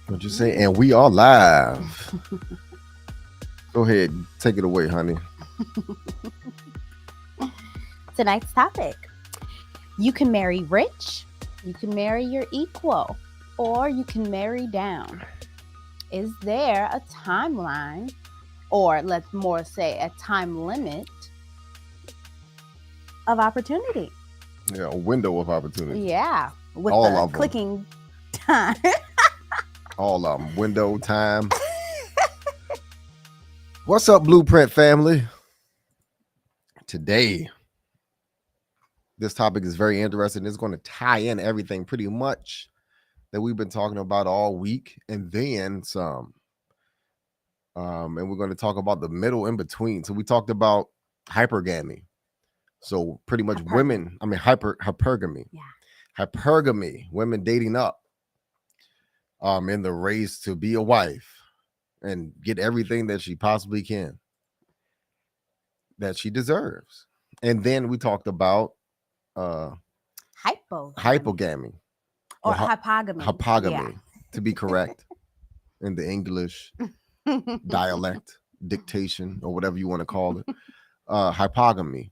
What you say? And we are live. Go ahead, take it away, honey. Tonight's topic. You can marry rich, you can marry your equal, or you can marry down. Is there a timeline, or let's more say a time limit of opportunity? Yeah, a window of opportunity. Yeah, with All the of them. clicking time. All of them. Window time. What's up, Blueprint family? Today, this topic is very interesting. It's going to tie in everything pretty much that we've been talking about all week and then some. And we're going to talk about the middle in between. So we talked about hypergamy. So pretty much women, hypergamy. Yeah. Hypergamy, women dating up in the race to be a wife and get everything that she possibly can, that she deserves. And then we talked about hypogamy or hypogamy. Hypogamy, to be correct, in the English dialect, dictation, or whatever you want to call it. Hypogamy,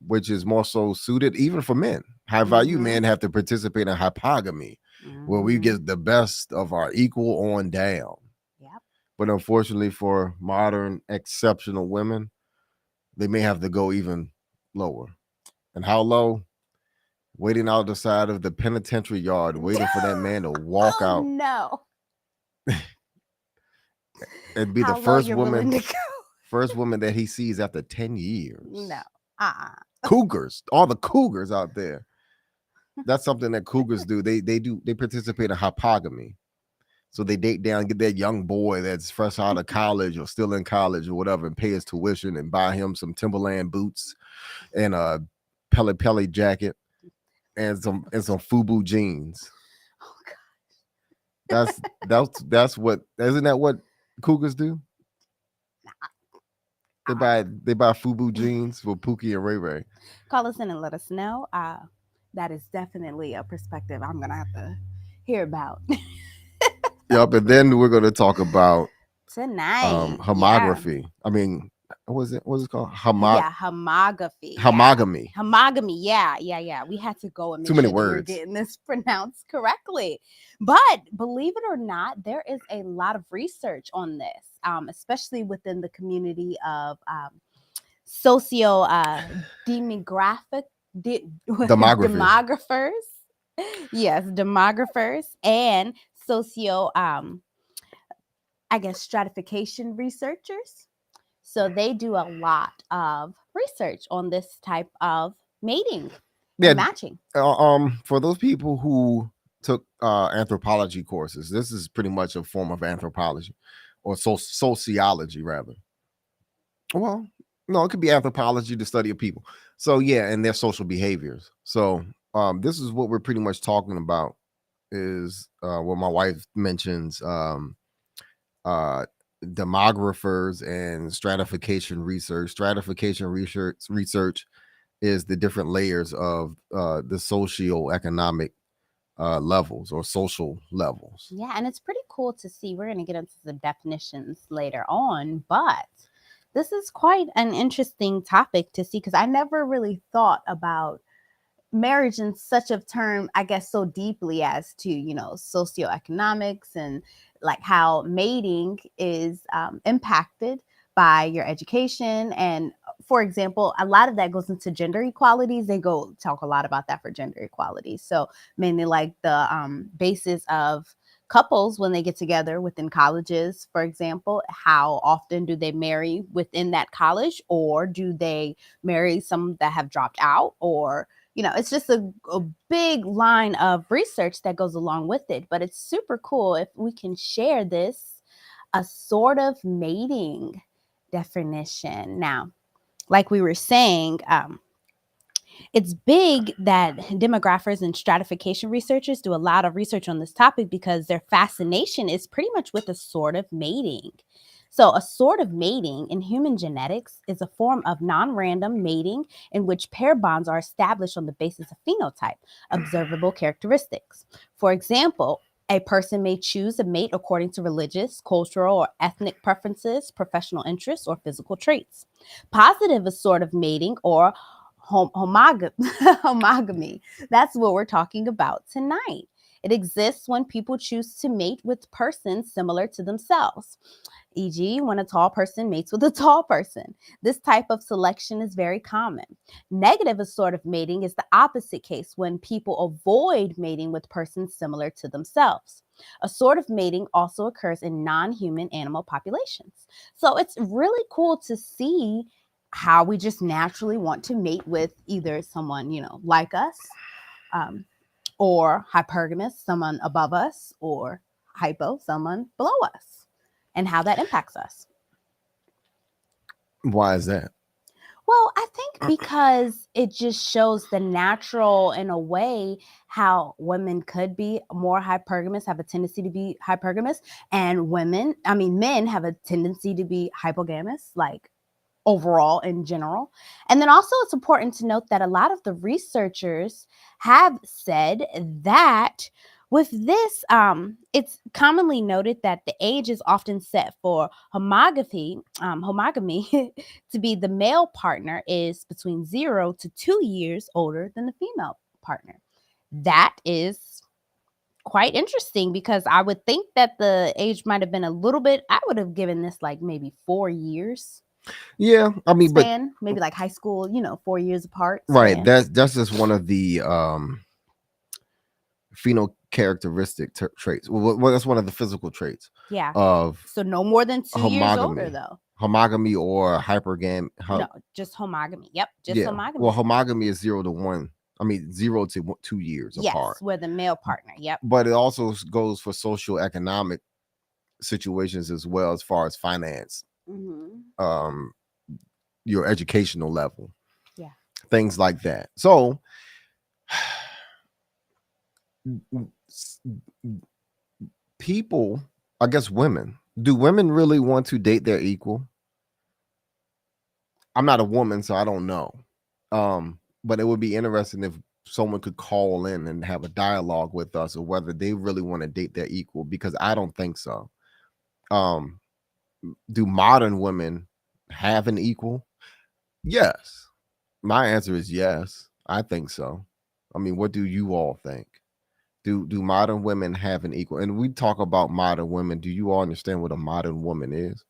which is more so suited even for men. High value men have to participate in hypogamy, where we get the best of our equal on down. Yep. But unfortunately for modern exceptional women, they may have to go even lower. And how low? Waiting out the side of the penitentiary yard, waiting for that man to walk out. No. It'd be the first woman that he sees after 10 years. No. Cougars, all the cougars out there. That's something that cougars do. They participate in hypogamy. So they date down, get that young boy that's fresh out of college or still in college or whatever, and pay his tuition and buy him some Timberland boots and a Pele jacket and some FUBU jeans. Oh gosh. That's what, isn't that what cougars do? They buy FUBU jeans for Pookie and Ray Ray. Call us in and let us know. That is definitely a perspective I'm gonna have to hear about. Yep, and then we're gonna talk about tonight homography. Yeah. I mean, what's it called? Homography. Homogamy. Yeah. We had to go and make too many sure words. We're getting this pronounced correctly. But believe it or not, there is a lot of research on this, especially within the community of socio demographers. Yes, demographers and socio stratification researchers. So they do a lot of research on this type of mating and matching. For those people who took anthropology courses, this is pretty much a form of anthropology or sociology rather. Well, no, it could be anthropology, the study of people. So yeah, and their social behaviors. So this is what we're pretty much talking about, is what my wife mentions, demographers and stratification research. Stratification research is the different layers of the socio-economic levels or social levels. Yeah, and it's pretty cool to see. We're going to get into the definitions later on, but this is quite an interesting topic to see, because I never really thought about marriage in such a term, I guess, so deeply as to, socioeconomics and like how mating is impacted by your education. And for example, a lot of that goes into gender equalities. They go talk a lot about that for gender equality. So mainly like the basis of couples when they get together within colleges, for example, how often do they marry within that college, or do they marry some that have dropped out, or it's just a big line of research that goes along with it. But it's super cool if we can share this, a sort of mating definition. Now, like we were saying, it's big that demographers and stratification researchers do a lot of research on this topic because their fascination is pretty much with a sort of mating. So a sort of mating in human genetics is a form of non-random mating in which pair bonds are established on the basis of phenotype, observable characteristics. For example, A person may choose a mate according to religious, cultural, or ethnic preferences, professional interests, or physical traits. Positive assortative mating or homogamy. That's what we're talking about tonight. It exists when people choose to mate with persons similar to themselves, e.g., when a tall person mates with a tall person. This type of selection is very common. Negative assortative mating is the opposite case, when people avoid mating with persons similar to themselves. Assortative mating also occurs in non-human animal populations. So it's really cool to see how we just naturally want to mate with either someone, like us, or hypergamous, someone above us, or hypo, someone below us, and how that impacts us. Why is that? Well, I think because it just shows the natural, in a way, how women could be more hypergamous, have a tendency to be hypergamous, and men have a tendency to be hypogamous, like overall in general. And then also it's important to note that a lot of the researchers have said that with this, it's commonly noted that the age is often set for homogamy to be the male partner is between 0 to 2 years older than the female partner. That is quite interesting, because I would think that the age might have been a little bit, I would have given this like maybe 4 years Yeah, I mean, but span, maybe like high school, 4 years apart right, span. that's just one of the phenocharacteristic traits. Well, that's one of the physical traits Yeah. of So no more than 2 years older homogamy, though. homogamy or hypergam. No, just homogamy. Yep, just Yeah, well, homogamy. homogamy is 0 to 1. I mean, 0 to 2 years apart. Yes, we're the male partner. Yep. But it also goes for social economic situations as well, as far as finance, um, your educational level, Yeah. things like that. So people, I guess do women really want to date their equal? I'm not a woman, so I don't know. But it would be interesting if someone could call in and have a dialogue with us, or whether they really want to date their equal, because I don't think so. Do modern women have an equal? Yes. My answer is yes. I think so. I mean, what do you all think? Do modern women have an equal? And we talk about modern women. Do you all understand what a modern woman is?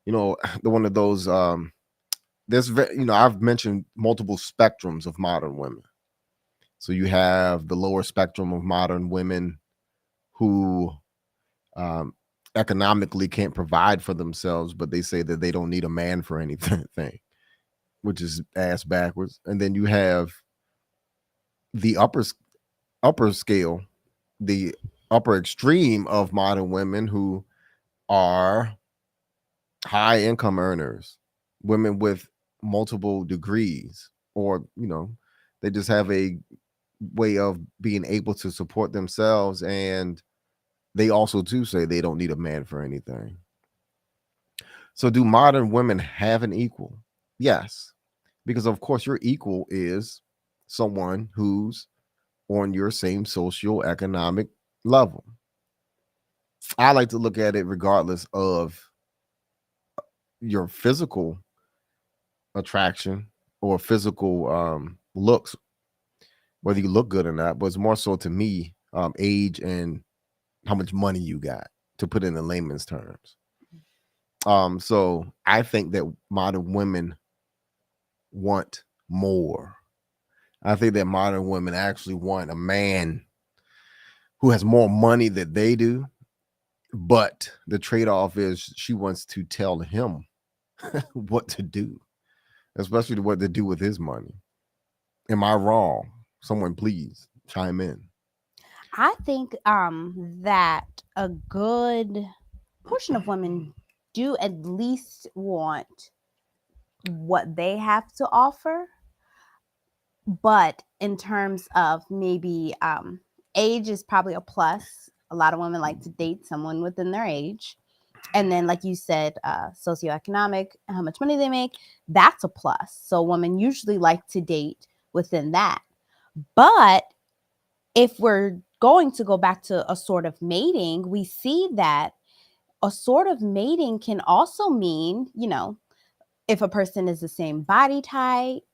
The one of those I've mentioned multiple spectrums of modern women. So you have the lower spectrum of modern women who economically can't provide for themselves, but they say that they don't need a man for anything, which is ass backwards. And then you have the upper scale, the upper extreme of modern women who are high income earners, women with multiple degrees, or they just have a way of being able to support themselves, and they also too say they don't need a man for anything. So do modern women have an equal? Yes, because of course your equal is someone who's on your same social economic level. I like to look at it regardless of your physical attraction or physical looks, whether you look good or not, but it's more so to me age and how much money you got, to put it in layman's terms. So I think that modern women want more. I think that modern women actually want a man who has more money than they do, but the trade-off is she wants to tell him what to do, especially what to do with his money. Am I wrong? Someone please chime in. I think that a good portion of women do at least want what they have to offer. But in terms of maybe age is probably a plus. A lot of women like to date someone within their age. And then, like you said, socioeconomic, how much money they make, that's a plus. So women usually like to date within that. But if we're going to go back to assortive mating, we see that assortive mating can also mean, if a person is the same body type,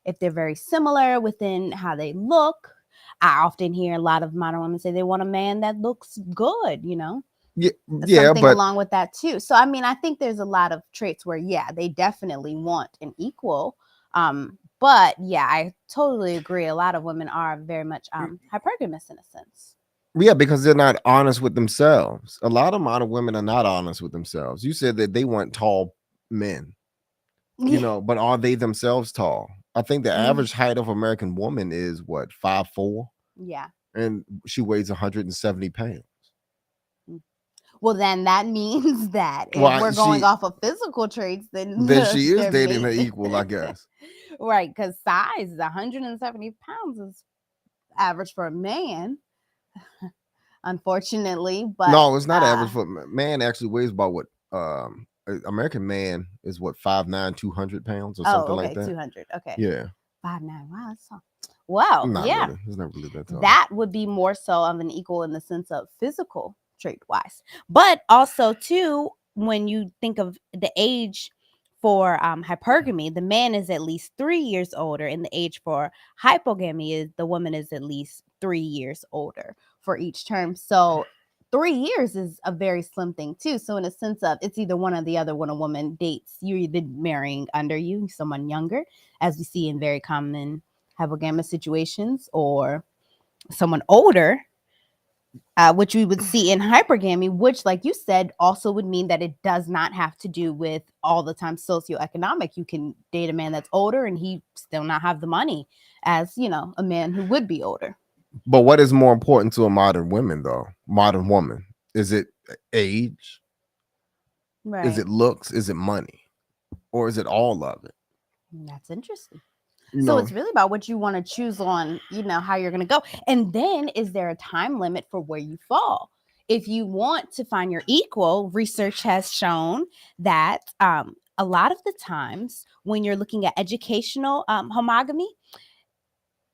if they're very similar within how they look. I often hear a lot of modern women say they want a man that looks good, Yeah, something but along with that too. So, I mean, I think there's a lot of traits where, yeah, they definitely want an equal. But yeah, I totally agree. A lot of women are very much hypergamous in a sense. yeah, because they're not honest with themselves. A lot of modern women are not honest with themselves. You said that they want tall men, but are they themselves tall? I think the average height of American woman is what, 5'4", Yeah. and she weighs 170 pounds. Well, then that means that if Well, we're going off of physical traits, then she is they're dating an made. equal, I guess. Right, because size, 170 pounds is average for a man, unfortunately. But No, it's not average for man. Actually weighs about what American man is what, 5'9", 200 pounds or something like that. 200. Okay. Yeah. 5'9". Wow, that's all. Well, Not yeah. really. It's not really that tall. That would be more so of an equal in the sense of physical trait wise. But also, too, when you think of the age for hypergamy, the man is at least 3 years older, and the age for hypogamy is the woman is at least 3 years older for each term. So 3 years is a very slim thing too. So in a sense of, it's either one or the other. When a woman dates, you're either marrying under you someone younger, as we see in very common hypogamous situations, or someone older, which we would see in hypergamy, which, like you said, also would mean that it does not have to do with all the time socioeconomic. You can date a man that's older and he still not have the money as, a man who would be older. But what is more important to a modern woman, though? Modern woman, is it age? Right. Is it looks? Is it money? Or is it all of it? That's interesting. So it's really about what you want to choose on, how you're going to go. And then, is there a time limit for where you fall? If you want to find your equal, research has shown that a lot of the times when you're looking at educational homogamy,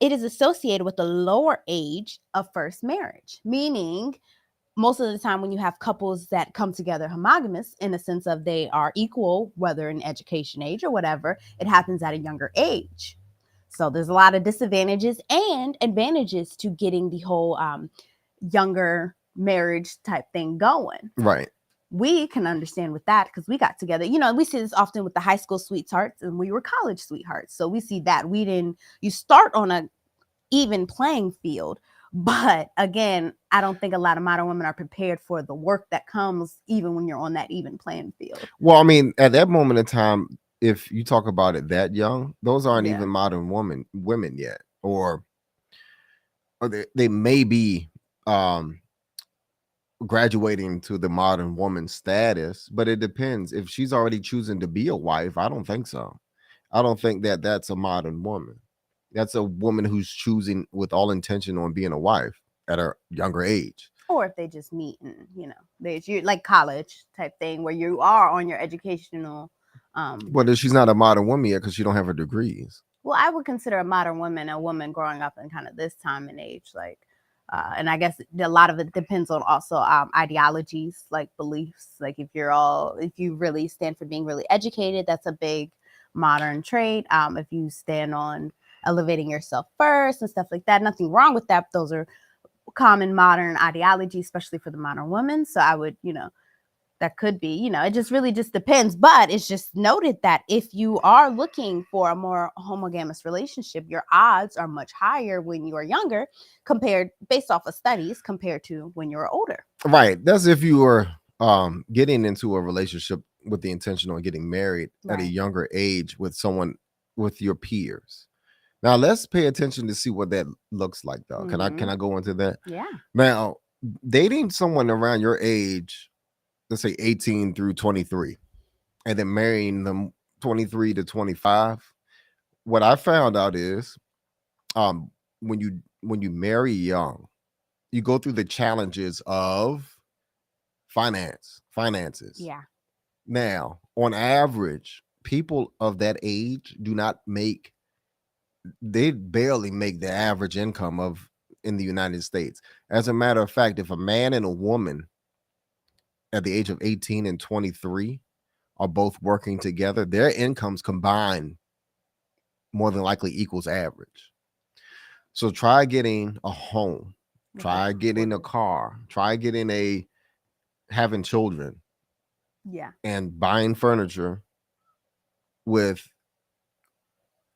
it is associated with the lower age of first marriage, meaning most of the time when you have couples that come together homogamous in the sense of they are equal, whether in education age or whatever, it happens at a younger age. So there's a lot of disadvantages and advantages to getting the whole younger marriage type thing going. Right. We can understand with that because we got together. We see this often with the high school sweethearts, and we were college sweethearts. So we see that you start on a even playing field. But again, I don't think a lot of modern women are prepared for the work that comes even when you're on that even playing field. Well, I mean, at that moment in time, if you talk about it that young, those aren't even modern women yet, or they may be graduating to the modern woman status, but it depends. If she's already choosing to be a wife, I don't think so. I don't think that that's a modern woman. That's a woman who's choosing with all intention on being a wife at a younger age. Or if they just meet and, you're like college type thing where you are on your educational. Well, she's not a modern woman yet because she don't have her degrees. Well, I would consider a modern woman a woman growing up in kind of this time and age, like, and I guess a lot of it depends on also ideologies, like beliefs. Like if you really stand for being really educated, that's a big modern trait. If you stand on elevating yourself first and stuff like that, nothing wrong with that. Those are common modern ideologies, especially for the modern woman. So I would, that could be, it just really just depends. But it's just noted that if you are looking for a more homogamous relationship, your odds are much higher when you are younger based off of studies compared to when you're older. Right. That's if you are getting into a relationship with the intention of getting married at a younger age with someone, with your peers. Now let's pay attention to see what that looks like, though. Mm-hmm. Can I go into that? Yeah. Now, dating someone around your age, let's say 18 through 23, and then marrying them 23 to 25. What I found out is, when you marry young, you go through the challenges of finances. Yeah. Now, on average, people of that age they barely make the average income of in the United States. As a matter of fact, if a man and a woman at the age of 18 and 23 are both working together, their incomes combined more than likely equals average. So try getting a home, try getting a car, try getting having children Yeah. and buying furniture with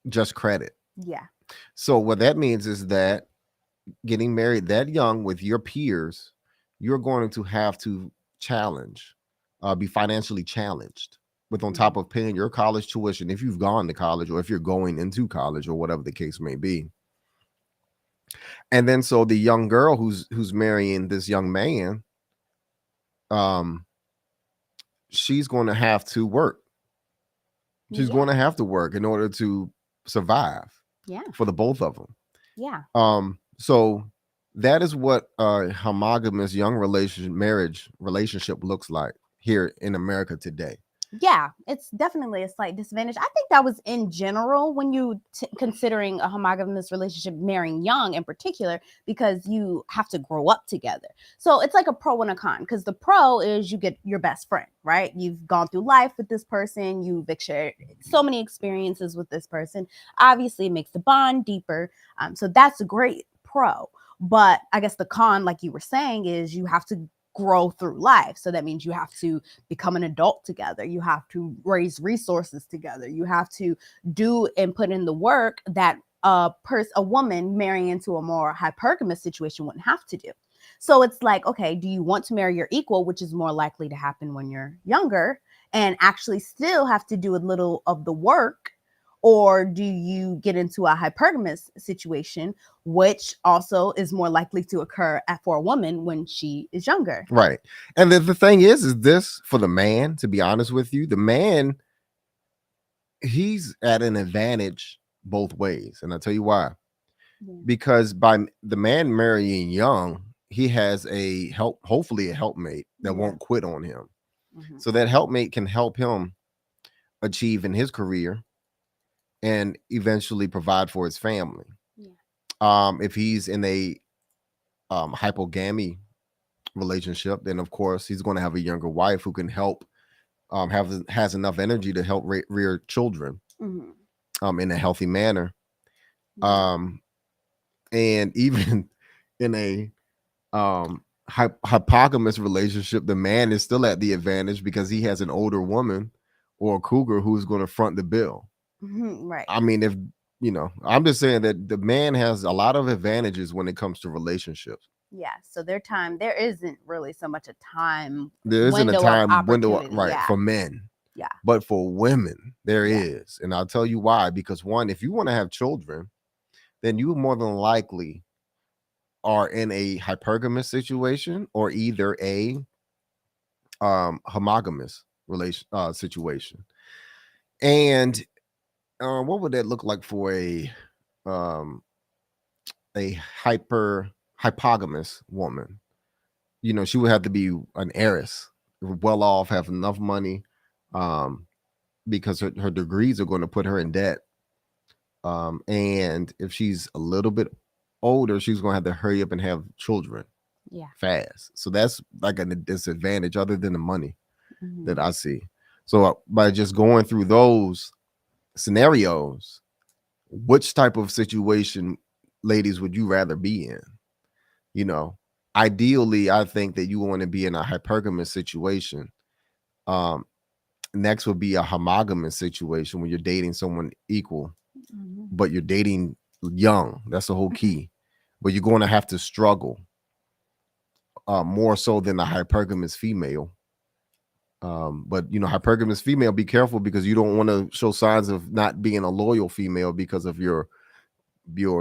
just credit. Yeah. So what that means is that getting married that young with your peers, you're going to have to be financially challenged with on top of paying your college tuition if you've gone to college or if you're going into college or whatever the case may be. And then so the young girl who's marrying this young man, she's going to have to work. She's going to have to work in order to survive. Yeah. For the both of them. Yeah. So that is what a homogamous young marriage relationship looks like here in America today. Yeah, it's definitely a slight disadvantage. I think that was in general when you considering a homogamous relationship, marrying young in particular, because you have to grow up together. So it's like a pro and a con, because the pro is you get your best friend, right? You've gone through life with this person. You've shared so many experiences with this person. Obviously, it makes the bond deeper. So that's a great pro. But I guess the con, like you were saying, is you have to grow through life. So that means you have to become an adult together. You have to raise resources together. You have to do and put in the work that a woman marrying into a more hypergamous situation wouldn't have to do. So it's like, okay, do you want to marry your equal, which is more likely to happen when you're younger, and actually still have to do a little of the work? Or do you get into a hypergamous situation, which also is more likely to occur for a woman when she is younger? Right. And the thing is this for the man, to be honest with you, the man, he's at an advantage both ways. And I'll tell you why. Yeah. Because by the man marrying young, he has hopefully a helpmate that won't quit on him. Mm-hmm. So that helpmate can help him achieve in his career and eventually provide for his family. Yeah. If he's in a hypogamy relationship, then of course he's going to have a younger wife who can help has enough energy to help rear children in a healthy manner. And even in a hypogamous relationship, the man is still at the advantage because he has an older woman or a cougar who's going to front the bill. Right. I mean, if I'm just saying that the man has a lot of advantages when it comes to relationships. Yeah, so there isn't really so much a time. There isn't a time window, right, for men. Yeah. But for women, there is. And I'll tell you why. Because one, if you want to have children, then you more than likely are in a hypergamous situation or either a homogamous situation. And what would that look like for a hypogamous woman? She would have to be an heiress, well off, have enough money, because her degrees are going to put her in debt. And if she's a little bit older, she's going to have to hurry up and have children fast. So that's like a disadvantage other than the money that I see. So by just going through those scenarios, which type of situation, ladies, would you rather be in? Ideally, I think that you want to be in a hypergamous situation. Next would be a homogamous situation when you're dating someone equal, but you're dating young. That's the whole key. But you're going to have to struggle more so than the hypergamous female. But hypergamous female, be careful because you don't want to show signs of not being a loyal female because of your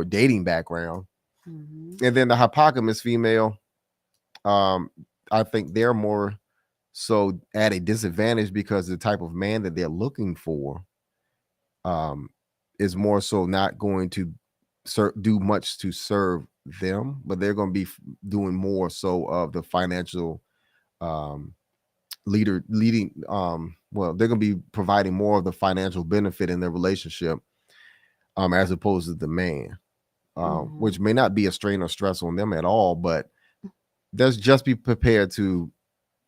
dating background. And then the hypogamous female, I think they're more so at a disadvantage because the type of man that they're looking for is more so not going to do much to serve them, but they're going to be doing more so of the financial leading well, they're going to be providing more of the financial benefit in their relationship as opposed to the man. which may not be a strain or stress on them at all, but just be prepared to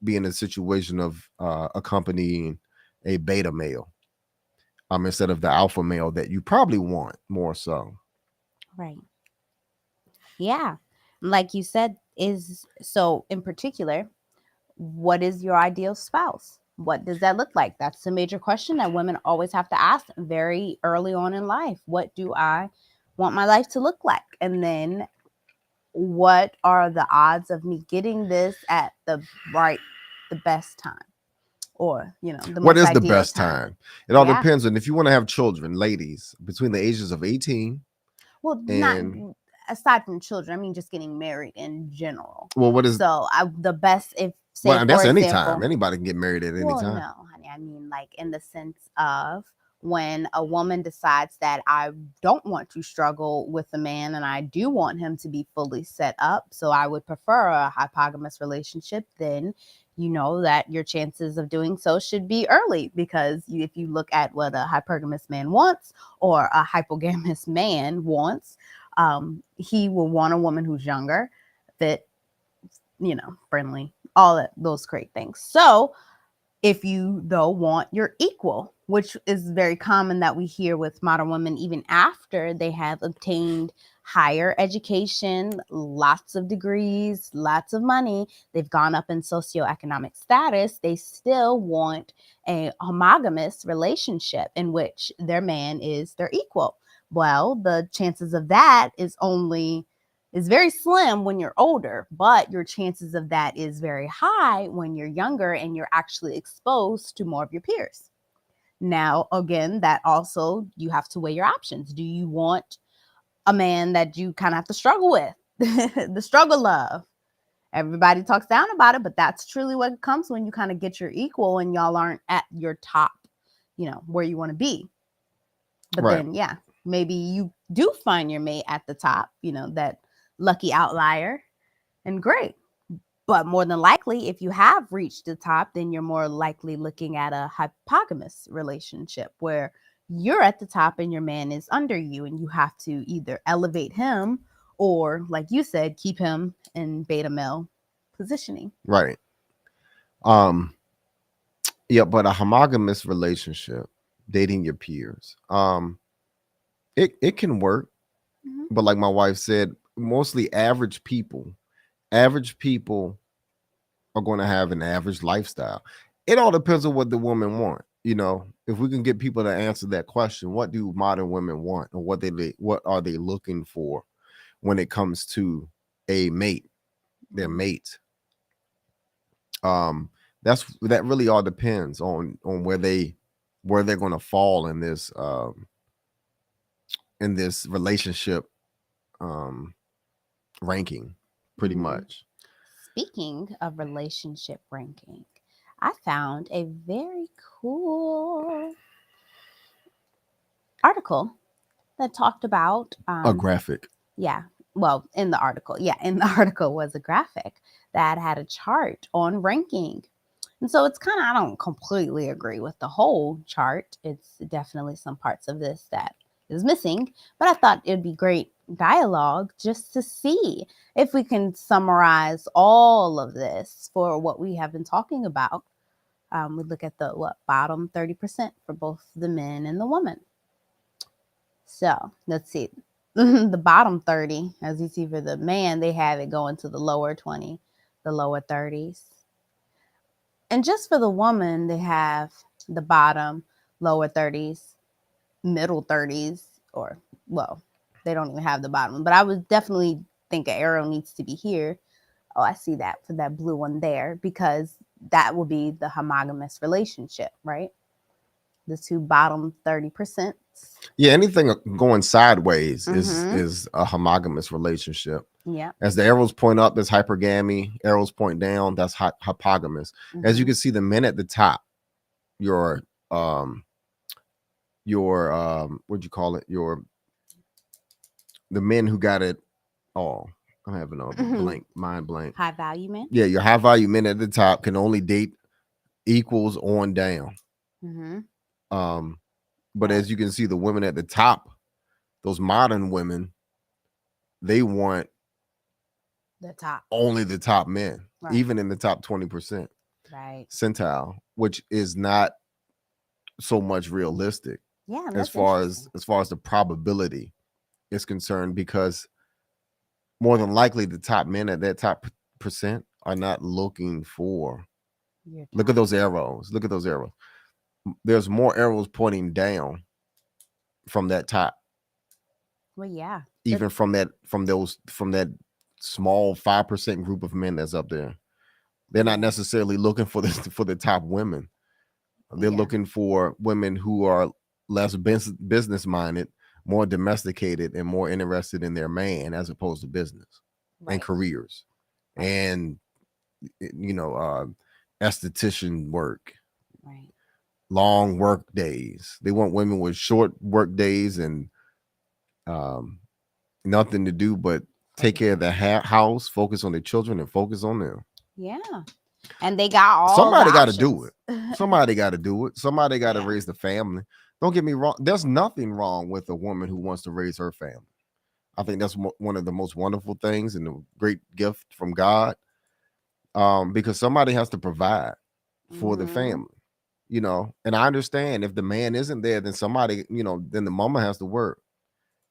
be in a situation of accompanying a beta male instead of the alpha male that you probably want more so. Right. Yeah. Like you said, is so in particular, what is your ideal spouse? What does that look like? That's a major question that women always have to ask very early on in life. What do I want my life to look like? And then what are the odds of me getting this at the best time? Or, the What most is the ideal best time. time? It all Yeah. depends on if you want to have children, ladies, between the ages of 18 Well, not and aside from children. I mean, just getting married in general. what is So the best, if say well, that's for any time. example, Anybody can get married at any well, time. no, honey. I mean, like in the sense of when a woman decides that I don't want to struggle with a man and I do want him to be fully set up. So I would prefer a hypogamous relationship. Then you know that your chances of doing so should be early because if you look at what a hypergamous man wants or a hypogamous man wants, he will want a woman who's younger, fit, friendly, all those great things. So if you though want your equal, which is very common that we hear with modern women even after they have obtained higher education, lots of degrees, lots of money, they've gone up in socioeconomic status, they still want a homogamous relationship in which their man is their equal. Well, the chances of that is very slim when you're older, but your chances of that is very high when you're younger and you're actually exposed to more of your peers. Now, again, that also you have to weigh your options. Do you want a man that you kind of have to struggle with? The struggle love. Everybody talks down about it, but that's truly what comes when you kind of get your equal and y'all aren't at your top, where you want to be. But Right. then, yeah, maybe you do find your mate at the top, that lucky outlier, and great. But more than likely, if you have reached the top, then you're more likely looking at a hypogamous relationship where you're at the top and your man is under you, and you have to either elevate him or, like you said, keep him in beta male positioning. Right. Um, yeah, but a homogamous relationship, dating your peers, it can work. Mm-hmm. But like my wife said, mostly average people are going to have an average lifestyle. It all depends on what the woman want. If we can get people to answer that question, what do modern women want, or what are they looking for when it comes to a mate, their mate? That really all depends on where they're going to fall in this relationship ranking, pretty much. Speaking of relationship ranking, I found a very cool article that talked about A graphic. yeah, well, in the article, in the article was a graphic that had a chart on ranking. And so it's kind of, I don't completely agree with the whole chart. It's definitely some parts of this that is missing, but I thought it'd be great dialogue just to see if we can summarize all of this for what we have been talking about. We look at the bottom 30% for both the men and the women. So let's see. The bottom 30, as you see for the man, they have it going to the lower 20, the lower 30s. And just for the woman, they have the bottom, lower 30s, middle 30s, or, well, they don't even have the bottom. But I would definitely think an arrow needs to be here. Oh, I see that for that blue one there, because that will be the homogamous relationship, right? The two bottom 30%. Yeah, anything going sideways is a homogamous relationship. Yeah. As the arrows point up, that's hypergamy. Arrows point down, that's hypogamous. As you can see, the men at the top, your what'd you call it? The men who got it all. I'm having a mind blank. High value men. Yeah, your high value men at the top can only date equals on down. But as you can see, the women at the top, those modern women, they want The top. only the top men, Right. even in the top 20% Right. centile, which is not so much realistic Yeah, as that's far interesting. as the probability is concerned, because more than likely the top men at that top percent are not looking for. Your Look at top. those arrows. Look at those arrows. There's more arrows pointing down from that top, Well, yeah. even from that small 5% group of men that's up there. They're not Yeah. necessarily looking for the top women. They're Yeah. looking for women who are less business minded, more domesticated, and more interested in their man as opposed to business and Right. careers, Right. and you know, esthetician work, Right. long work days. They want women with short work days and um, nothing to do but take care of the house, focus on the children, and focus on them. Yeah. And they got all the Somebody got to do options. it. Somebody got to do it. Somebody got to Yeah. raise the family. Don't get me wrong. There's nothing wrong with a woman who wants to raise her family. I think that's one of the most wonderful things and a great gift from God, because somebody has to provide for the Mm-hmm. family, and I understand if the man isn't there, then somebody, then the mama has to work,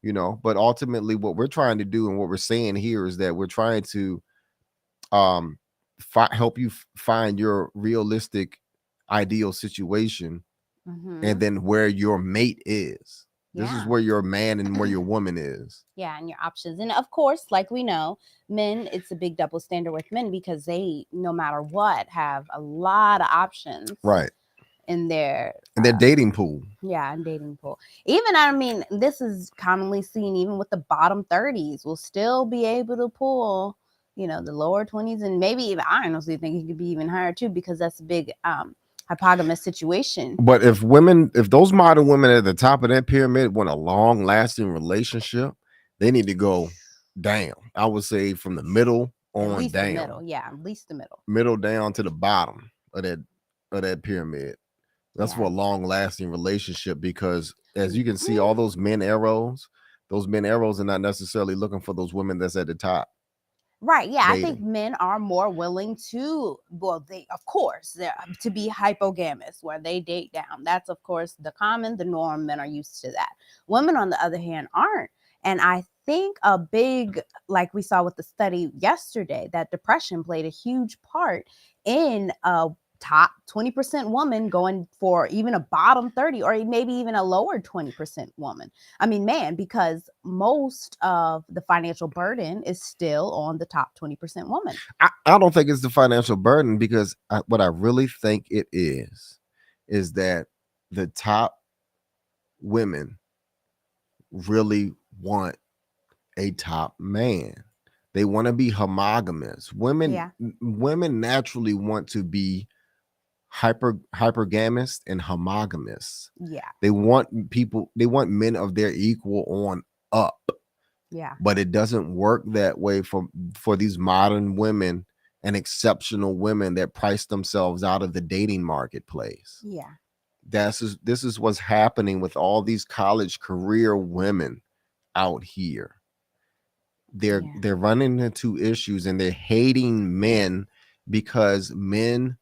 but ultimately what we're trying to do and what we're saying here is that we're trying to um help you find your realistic ideal situation, Mm-hmm. and then where your mate is. This is Yeah. where your man and where your woman is. Yeah, and your options. And of course, like we know, men, it's a big double standard with men because they, no matter what, have a lot of options Right. in their And their dating pool. yeah, and dating pool. Even, I mean, this is commonly seen even with the bottom 30s will still be able to pull, the lower 20s, and maybe even I honestly think it could be even higher too, because that's a big hypogamous situation. But if those modern women at the top of that pyramid want a long lasting relationship, they need to go down. I would say from the middle At on least the down. middle. Yeah, at least the middle. Middle down to the bottom of that pyramid. That's for a Yeah. long lasting relationship, because as you can see, all those men arrows are not necessarily looking for those women that's at the top. Right. Yeah. I think Dating. men are more willing to, well, they, of course, to be hypogamous, where they date down. That's, of course, the norm. Men are used to that. Women, on the other hand, aren't. And I think a big, like we saw with the study yesterday, that depression played a huge part in top 20% woman going for even a bottom 30, or maybe even a lower 20% woman. I mean, man, because most of the financial burden is still on the top 20% woman. I don't think it's the financial burden, because what I really think it is that the top women really want a top man. They want to be homogamous. Yeah. Women naturally want to be hypergamous and homogamous. Yeah. They want men of their equal on up. Yeah. But it doesn't work that way for these modern women and exceptional women that price themselves out of the dating marketplace. Yeah. This is what's happening with all these college career women out here. They're running into issues, and they're hating men because men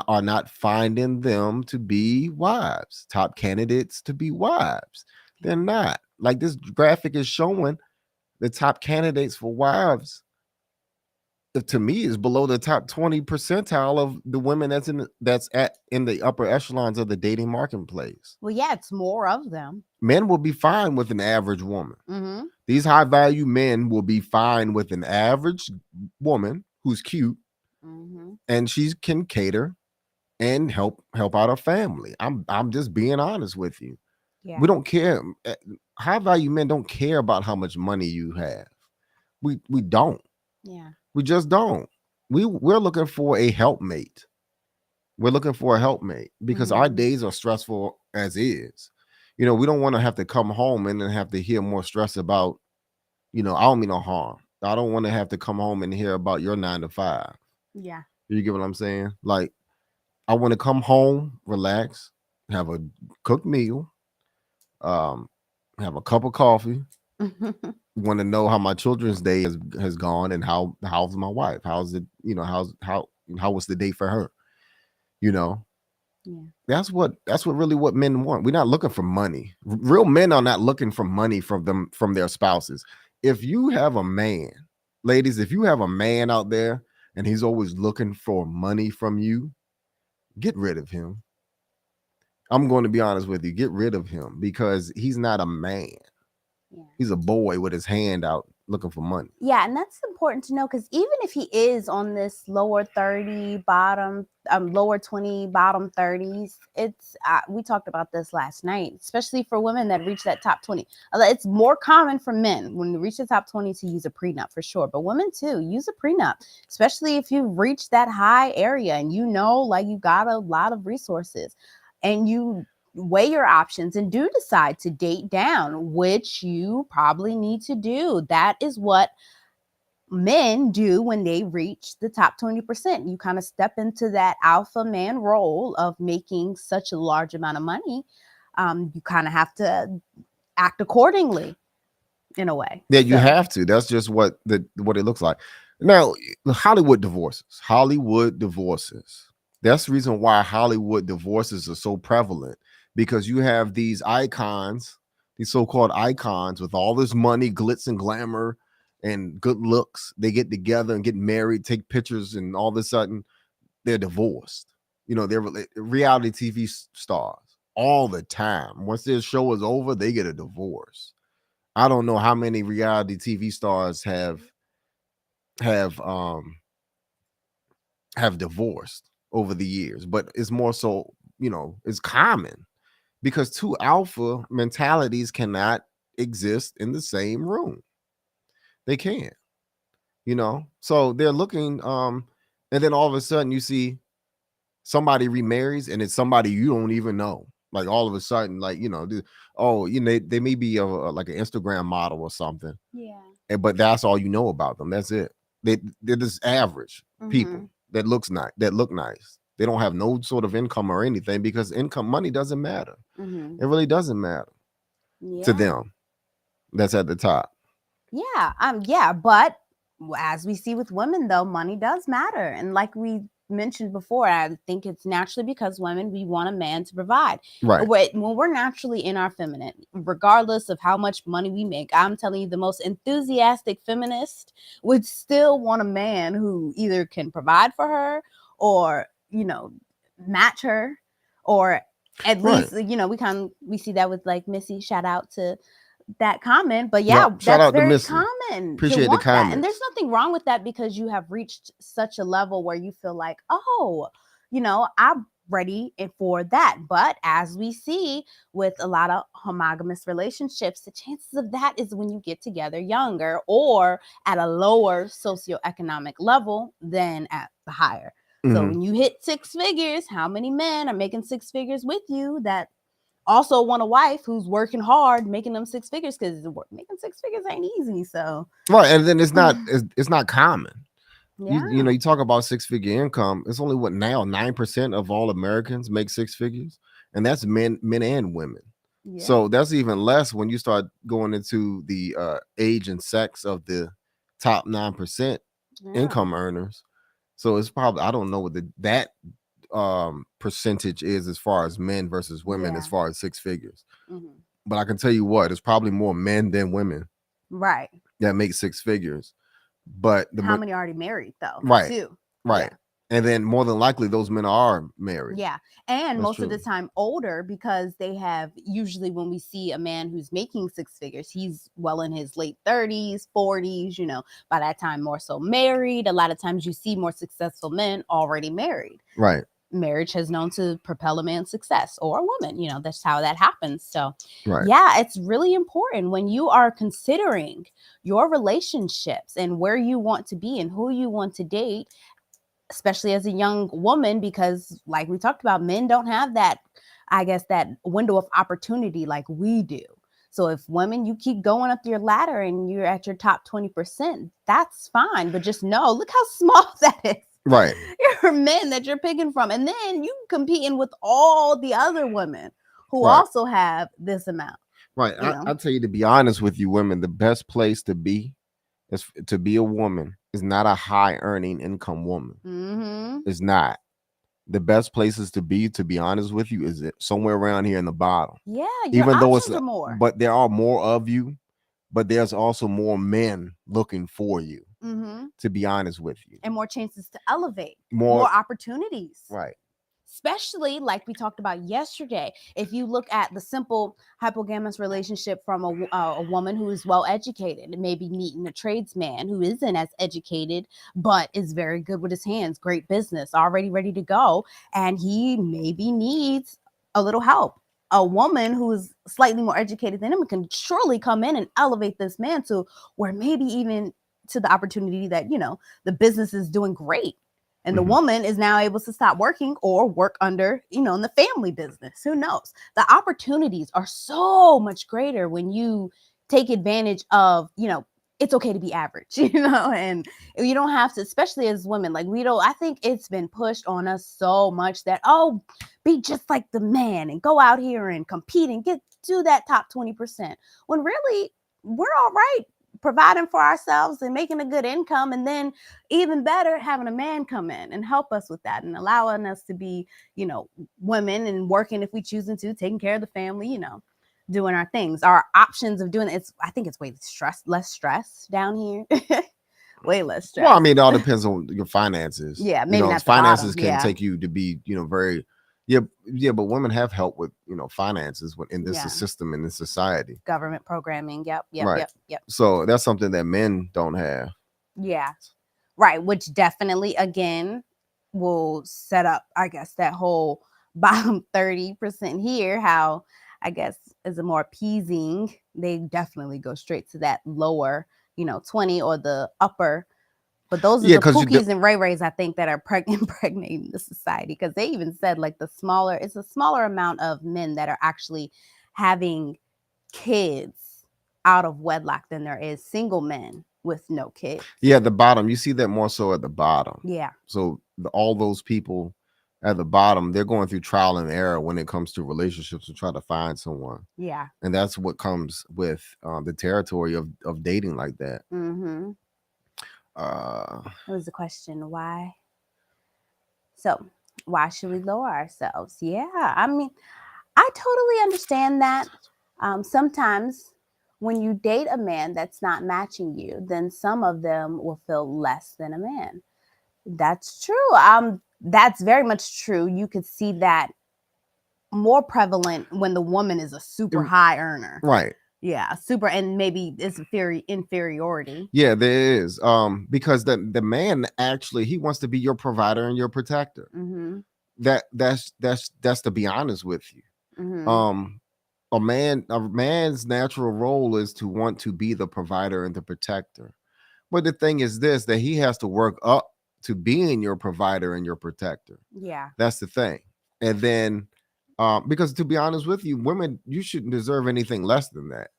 are not finding them to be wives, top candidates to be wives. They're not. Like this graphic is showing, the top candidates for wives, to me, is below the top 20 percentile of the women that's in the upper echelons of the dating marketplace. Well, yeah, it's more of them. Men will be fine with an average woman. Mm-hmm. These high value men will be fine with an average woman who's cute, Mm-hmm. and she can cater and help out her family. I'm just being honest with you. Yeah. We don't care. High value men don't care about how much money you have. We don't. Yeah. We just don't. We're looking for a helpmate. We're looking for a helpmate because our days are stressful as is. We don't want to have to come home and then have to hear more stress about, I don't mean no harm. I don't want to have to come home and hear about your 9 to 5. Yeah. You get what I'm saying? Like, I want to come home, relax, have a cooked meal, have a cup of coffee, want to know how my children's day has gone and how's my wife, how's it, how was the day for her, you know. Yeah. That's what really what men want. We're not looking for money. Real men are not looking for money from their spouses. If you have a man, ladies, if you have a man out there and he's always looking for money from you, get rid of him. I'm going to be honest with you. Get rid of him because he's not a man. Yeah. He's a boy with his hand out looking for money. Yeah, and that's important to know because even if he is on this lower 30 bottom, lower 20 bottom 30s, it's we talked about this last night, especially for women that reach that top 20. It's more common for men when you reach the top 20 to use a prenup for sure, but women too use a prenup, especially if you reach that high area and like you got a lot of resources and you weigh your options and do decide to date down, which you probably need to do. That is what men do when they reach the top 20%. You kind of step into that alpha man role of making such a large amount of money. You kind of have to act accordingly in a way. Yeah, you have to. That's just what it looks like. Now, Hollywood divorces. That's the reason why Hollywood divorces are so prevalent, because you have these icons, these so-called icons with all this money, glitz and glamour and good looks. They get together and get married, take pictures, and all of a sudden they're divorced. They're reality TV stars all the time. Once their show is over, they get a divorce. I don't know how many reality TV stars have divorced over the years, but it's more so, it's common because two alpha mentalities cannot exist in the same room. They can't, So they're looking, and then all of a sudden you see somebody remarries and it's somebody you don't even know. Like all of a sudden, like, they may be like an Instagram model or something. Yeah. But that's all you know about them. That's it. They're just average people that look nice. They don't have no sort of income or anything because money doesn't matter. It really doesn't matter to them. That's at the top. Yeah. But as we see with women, though, money does matter. And like we mentioned before, I think it's naturally because women, we want a man to provide. Right. When we're naturally in our feminine, regardless of how much money we make, I'm telling you, the most enthusiastic feminist would still want a man who either can provide for her or, match her, or at least, we see that with like Missy. Shout out to that comment, but that's very common. Appreciate the comment. And there's nothing wrong with that because you have reached such a level where you feel like, I'm ready for that. But as we see with a lot of homogamous relationships, the chances of that is when you get together younger or at a lower socioeconomic level than at the higher. So when you hit six figures, how many men are making six figures with you that also want a wife who's working hard, making them six figures, because making six figures ain't easy. So right, and then it's not common. Yeah. You talk about six-figure income. It's only 9% of all Americans make six figures, and that's men and women. Yeah. So that's even less when you start going into the age and sex of the top 9% income earners. So it's probably, I don't know what that percentage is as far as men versus women as far as six figures. But I can tell you what, it's probably more men than women, right, that make six figures. But how many are already married though? Right, too. Right. And then more than likely those men are married. Yeah. And most of the time older, because they have, usually when we see a man who's making six figures, he's well in his late 30s, 40s, by that time more so married. A lot of times you see more successful men already married. Right. Marriage has known to propel a man's success, or a woman, that's how that happens. So right. Yeah, it's really important when you are considering your relationships and where you want to be and who you want to date, especially as a young woman, because like we talked about, men don't have that, I guess, that window of opportunity like we do. So if women, you keep going up your ladder and you're at your top 20%, that's fine. But just know, look how small that is. Right. You're men that you're picking from. And then you competing with all the other women who also have this amount. Right. you know. I tell you, to be honest with you, women, the best place to be is to be a woman is not a high earning income woman. Mm-hmm. It's not. The best places to be honest with you, is it somewhere around here in the bottom. Yeah, your Even though it's, options are more. but there are more of you, but there's also more men looking for you. Mm-hmm. To be honest with you, And more chances to elevate, more more opportunities. right. Especially like we talked about yesterday. If you look at the simple hypogamous relationship from a woman who is well educated and maybe meeting a tradesman who isn't as educated but is very good with his hands, great business, already ready to go, and he maybe needs a little help. A woman who is slightly more educated than him can surely come in and elevate this man to where maybe even to the opportunity that, the business is doing great. And the woman is now able to stop working or work under, in the family business. Who knows? The opportunities are so much greater when you take advantage of, it's okay to be average, and you don't have to, especially as women, like I think it's been pushed on us so much that, oh, be just like the man and go out here and compete and do that top 20%. When really we're all right providing for ourselves and making a good income, and then even better, having a man come in and help us with that and allowing us to be, women and working if we choosing to, taking care of the family, doing our things. Our options of doing it, I think it's way less stress down here. Way less stress. Well, I mean, it all depends on your finances. Yeah, maybe not the finances bottom. can Yeah. take you to be, very, yeah, but women have help with, finances in this Yeah. system, in this society. Government programming. Yep. Right. So that's something that men don't have. Yeah. Right. Which definitely, again, will set up, I guess, that whole bottom 30% here, how I guess is a more appeasing. They definitely go straight to that lower, 20 or the upper. But those are the Pookies and Ray Rays, I think, that are impregnating the society, because they even said like it's a smaller amount of men that are actually having kids out of wedlock than there is single men with no kids. Yeah, the bottom. You see that more so at the bottom. Yeah. So all those people at the bottom, they're going through trial and error when it comes to relationships to try to find someone. Yeah. And that's what comes with the territory of dating like that. Mm-hmm. What was the question? Why? So why should we lower ourselves? Yeah. I mean, I totally understand that. Sometimes when you date a man that's not matching you, then some of them will feel less than a man. That's true. That's very much true. You could see that more prevalent when the woman is a super high earner. Right. Yeah, super, and maybe it's inferiority. Yeah, there is. Because the man actually, he wants to be your provider and your protector. Mm-hmm. That's to be honest with you. Mm-hmm. A man's natural role is to want to be the provider and the protector. But the thing is this, that he has to work up to being your provider and your protector. Yeah. That's the thing. And then because to be honest with you, women, you shouldn't deserve anything less than that.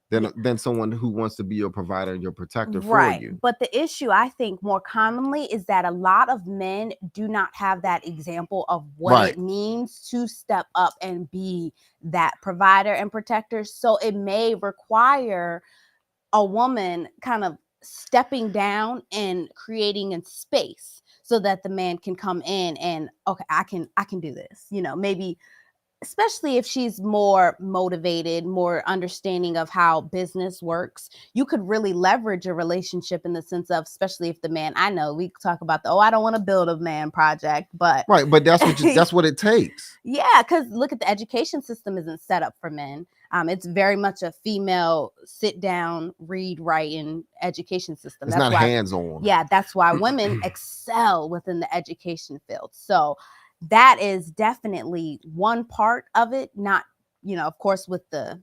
Than someone who wants to be your provider and your protector for you. But the issue, I think, more commonly is that a lot of men do not have that example of what it means to step up and be that provider and protector. So it may require a woman kind of stepping down and creating a space so that the man can come in and, okay, I can do this. Maybe especially if she's more motivated, more understanding of how business works, you could really leverage a relationship in the sense of, especially if the man, I know we talk about I don't want to build a man project, but right, but that's what it takes. Yeah, because look at the education system isn't set up for men. It's very much a female sit down, read, write, and education system. It's not hands-on. Yeah, that's why women excel within the education field. So that is definitely one part of it. Not, of course, with the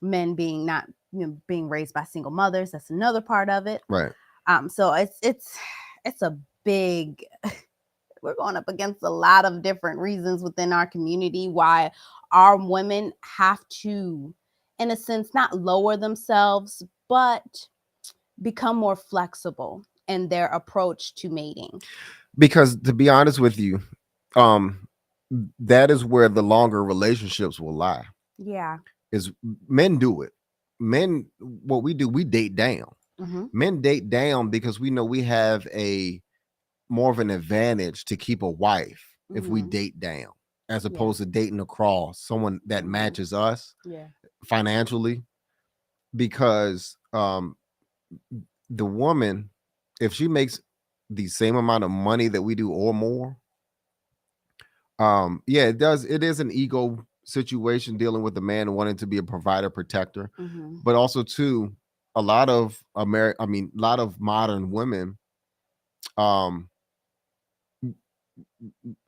men being not, being raised by single mothers. That's another part of it. Right. So it's a big. We're going up against a lot of different reasons within our community why our women have to, in a sense, not lower themselves, but become more flexible in their approach to mating. Because to be honest with you, that is where the longer relationships will lie. Yeah. is men do it. Men, what we do, we date down. Mm-hmm. Men date down because we know we have a more of an advantage to keep a wife if we Mm-hmm. date down, as Yeah. opposed to dating across someone that Mhm. matches us Yeah. financially. Because the woman, if she makes the same amount of money that we do or more, yeah, it is an ego situation dealing with the man wanting to be a provider protector, Mm-hmm. but also too, a lot of a lot of modern women, um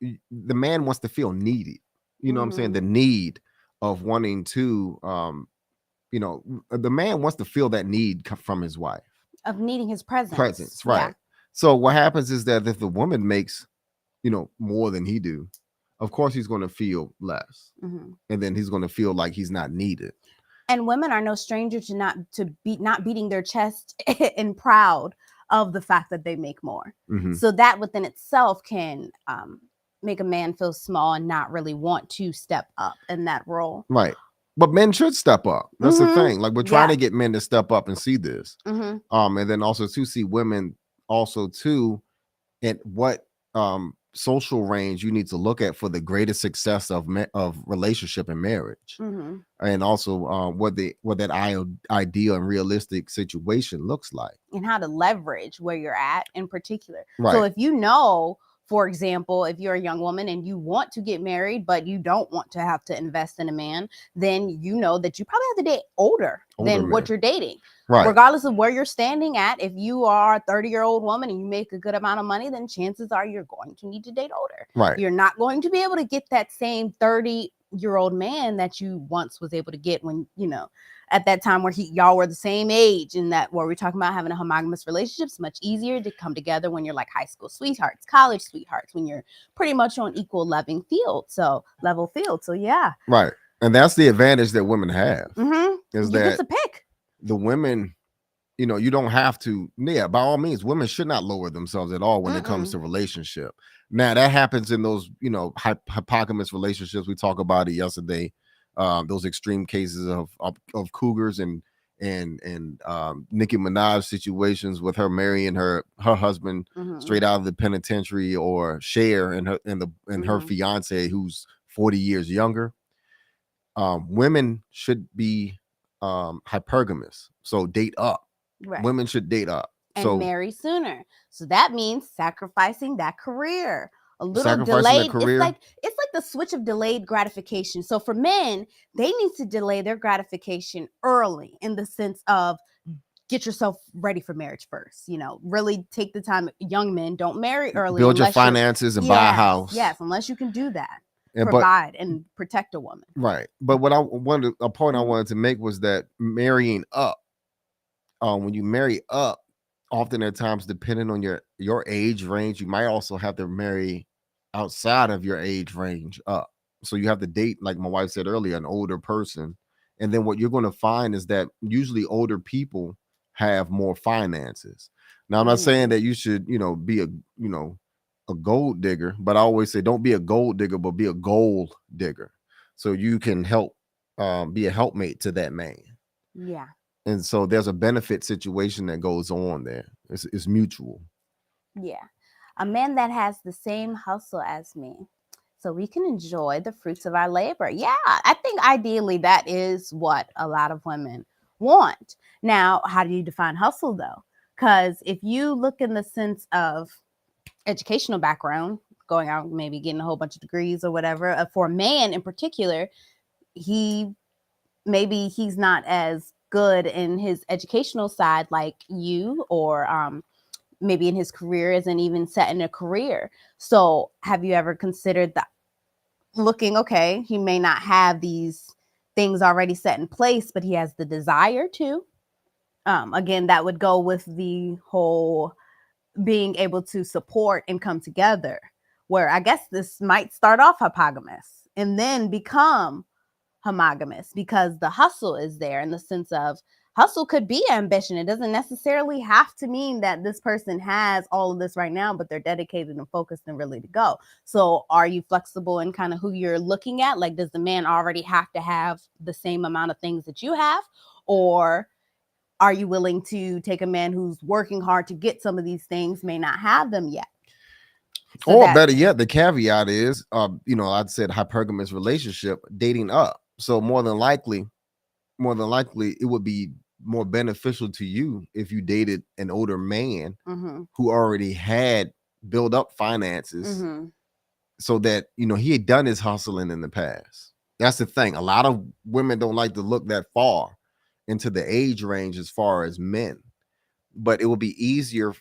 the man wants to feel needed. You know what I'm saying? Mm-hmm. The need of wanting to, the man wants to feel that need from his wife. Of needing his presence. Presence, Yeah. right? So what happens is that if the woman makes, more than he do, of course he's going to feel less, Mm-hmm. and then he's going to feel like he's not needed. And women are no stranger to not beating their chest and proud of the fact that they make more. Mm-hmm. So that within itself can make a man feel small and not really want to step up in that role. Right. But men should step up. That's the thing. Like, we're trying to get men to step up and see this. Mm-hmm. And then also to see women also too, at what social range you need to look at for the greatest success of relationship and marriage. Mm-hmm. And also what that ideal and realistic situation looks like. And how to leverage where you're at in particular. Right. So if you know, for example, if you're a young woman and you want to get married, but you don't want to have to invest in a man, then you know that you probably have to date older than men. what you're dating. Right. Regardless of where you're standing at, if you are a 30-year-old woman and you make a good amount of money, then chances are you're going to need to date older. Right. You're not going to be able to get that same 30-year-old man that you once was able to get when, at that time where y'all were the same age, and that where we're talking about having a homogamous relationship. It's much easier to come together when you're like high school sweethearts, college sweethearts, when you're pretty much on equal level field. So yeah. Right. And that's the advantage that women have. Mm-hmm. Is you that get to pick. The women, you don't have to. Yeah, by all means, women should not lower themselves at all when it comes to relationship. Now that happens in those, hypogamous relationships. We talked about it yesterday. Those extreme cases of cougars and Nicki Minaj situations with her marrying her husband straight out of the penitentiary, or Cher and her fiance who's 40 years younger. Women should be hypergamous, so date up. Right. Women should date up and marry sooner. So that means sacrificing that career. A little delayed. It's like the switch of delayed gratification. So for men, they need to delay their gratification early, in the sense of get yourself ready for marriage first. Really take the time. Young men, don't marry early. Build your finances and buy a house. Yes, unless you can do that. Provide and protect a woman. Right. But what a point I wanted to make was that marrying up, when you marry up, often at times, depending on your age range, you might also have to marry outside of your age range up. So you have to date, like my wife said earlier, an older person. And then what you're going to find is that usually older people have more finances. Now, I'm not saying that you should, be a gold digger, but I always say don't be a gold digger, but be a gold digger. So you can help be a helpmate to that man. Yeah. And so there's a benefit situation that goes on there. It's mutual. Yeah. A man that has the same hustle as me, so we can enjoy the fruits of our labor. Yeah, I think ideally that is what a lot of women want. Now, how do you define hustle, though? Because if you look in the sense of educational background, going out, maybe getting a whole bunch of degrees or whatever, for a man in particular, he's not as good in his educational side like you, or maybe in his career isn't even set in a career. So have you ever considered that okay, he may not have these things already set in place, but he has the desire to. Again, that would go with the whole being able to support and come together, where I guess this might start off hypogamous and then become homogamous, because the hustle is there, in the sense of hustle could be ambition. It doesn't necessarily have to mean that this person has all of this right now, but they're dedicated and focused and ready to go. So are you flexible in kind of who you're looking at? Like, does the man already have to have the same amount of things that you have? Or are you willing to take a man who's working hard to get some of these things, may not have them yet? So Or that, better yet, the caveat is, I'd said hypergamous relationship, dating up. So more than likely, it would be more beneficial to you if you dated an older man who already had built up finances, so that he had done his hustling in the past. That's the thing. A lot of women don't like to look that far into the age range as far as men, but it will be easier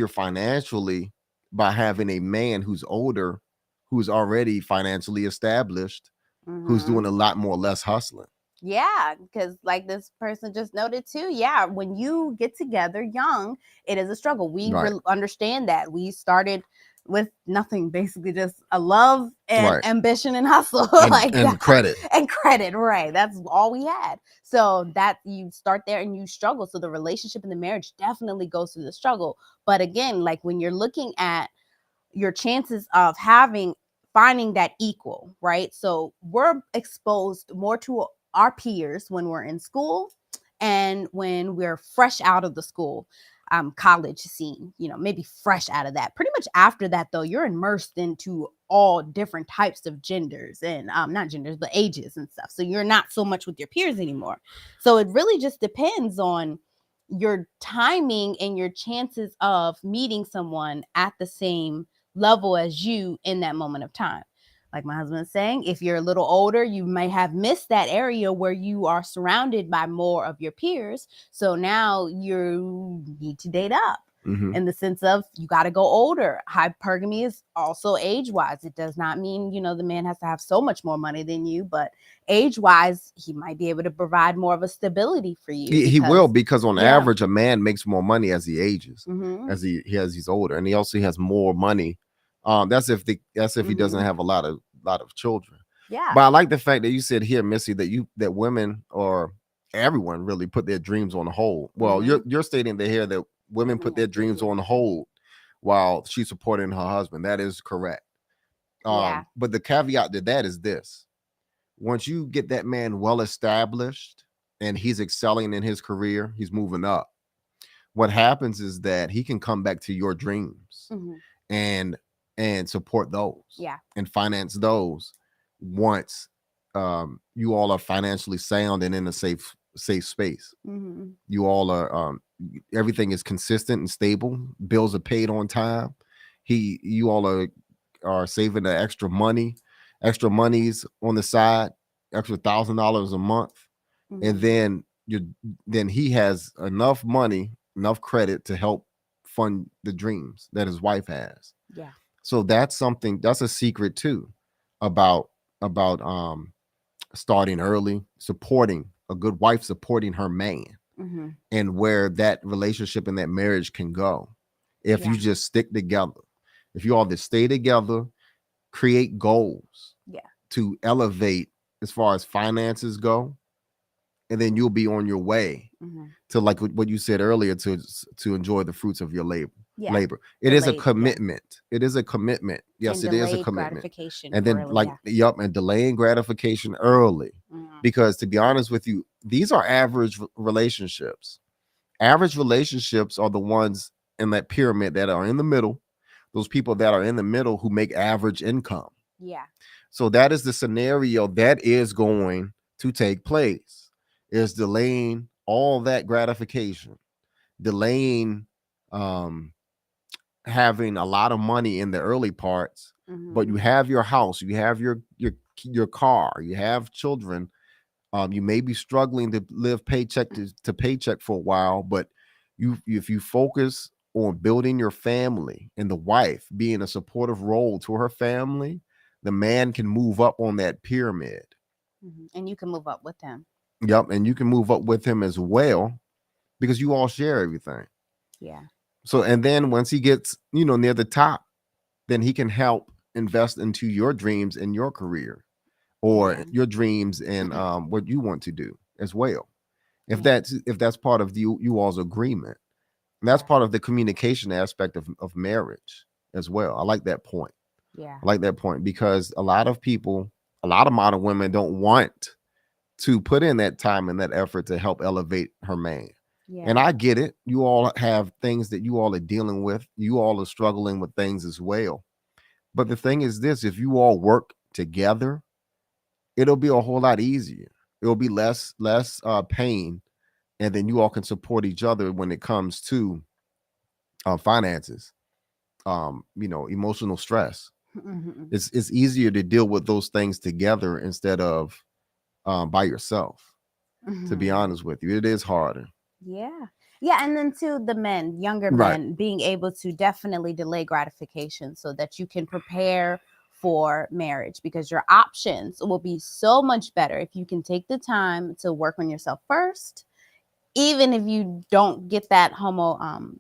financially by having a man who's older, who's already financially established, who's doing a lot more less hustling. Yeah, because like this person just noted too, yeah, when you get together young, it is a struggle. We Right. understand that. We started with nothing, basically just a love and Right. ambition and hustle. And credit. And credit, right. That's all we had. So that you start there and you struggle. So the relationship and the marriage definitely goes through the struggle. But again, like when you're looking at your chances of finding that equal, right? So we're exposed more to our peers when we're in school and when we're fresh out of the school college scene, maybe fresh out of that. Pretty much after that, though, you're immersed into all different types of genders and not genders, but ages and stuff. So you're not so much with your peers anymore. So it really just depends on your timing and your chances of meeting someone at the same level as you in that moment of time. Like my husband is saying, if you're a little older, you may have missed that area where you are surrounded by more of your peers. So now you need to date up in the sense of you got to go older. Hypergamy is also age-wise. It does not mean, the man has to have so much more money than you, but age-wise, he might be able to provide more of a stability for you. He will, because on average, a man makes more money as he ages, as he's older, and he also has more money. That's if he doesn't have a lot of children. Yeah. But I like the fact that you said here, Missy, that women or everyone really put their dreams on hold. Well, you're stating that here that women put their dreams on hold while she's supporting her husband. That is correct. But the caveat to that is this: once you get that man well established and he's excelling in his career, he's moving up. What happens is that he can come back to your dreams and support those, and finance those once you all are financially sound and in a safe space. You all are everything is consistent and stable. Bills are paid on time. You all are saving the extra monies on the side, extra $1,000 a month, and then he has enough money, enough credit to help fund the dreams that his wife has. Yeah. So that's a secret too about starting early, supporting a good wife, supporting her man, and where that relationship and that marriage can go if you just stick together. If you all just stay together, create goals to elevate as far as finances go, and then you'll be on your way to, like what you said earlier, to enjoy the fruits of your labor. It is a commitment. It is a commitment. Yes, it is a commitment. And then and delaying gratification early. Because to be honest with you, these are average relationships. Average relationships are the ones in that pyramid that are in the middle. Those people that are in the middle who make average income. Yeah. So that is the scenario that is going to take place. Is delaying all that gratification, delaying having a lot of money in the early parts, but you have your house, you have your car, you have children. You may be struggling to live paycheck to paycheck for a while, but if you focus on building your family and the wife being a supportive role to her family, the man can move up on that pyramid. And you can move up with him. Yep, and you can move up with him as well because you all share everything. Yeah. So, and then once he gets, near the top, then he can help invest into your dreams and your career, or your dreams and what you want to do as well. If Yeah. that's part of you all's agreement, and that's Right. part of the communication aspect of marriage as well. I like that point. Yeah. I like that point because a lot of people, a lot of modern women don't want to put in that time and that effort to help elevate her man. And Yeah. I get it. You all have things that you all are dealing with. You all are struggling with things as well. But the thing is this, if you all work together, it'll be a whole lot easier. It'll be less pain, and then you all can support each other when it comes to finances, emotional stress. Mhm. It's easier to deal with those things together instead of by yourself. To be Mhm. honest with you, it is harder. Yeah. Yeah. And then to the men, younger Right. men, being able to definitely delay gratification so that you can prepare for marriage, because your options will be so much better if you can take the time to work on yourself first, even if you don't get that Homogamous.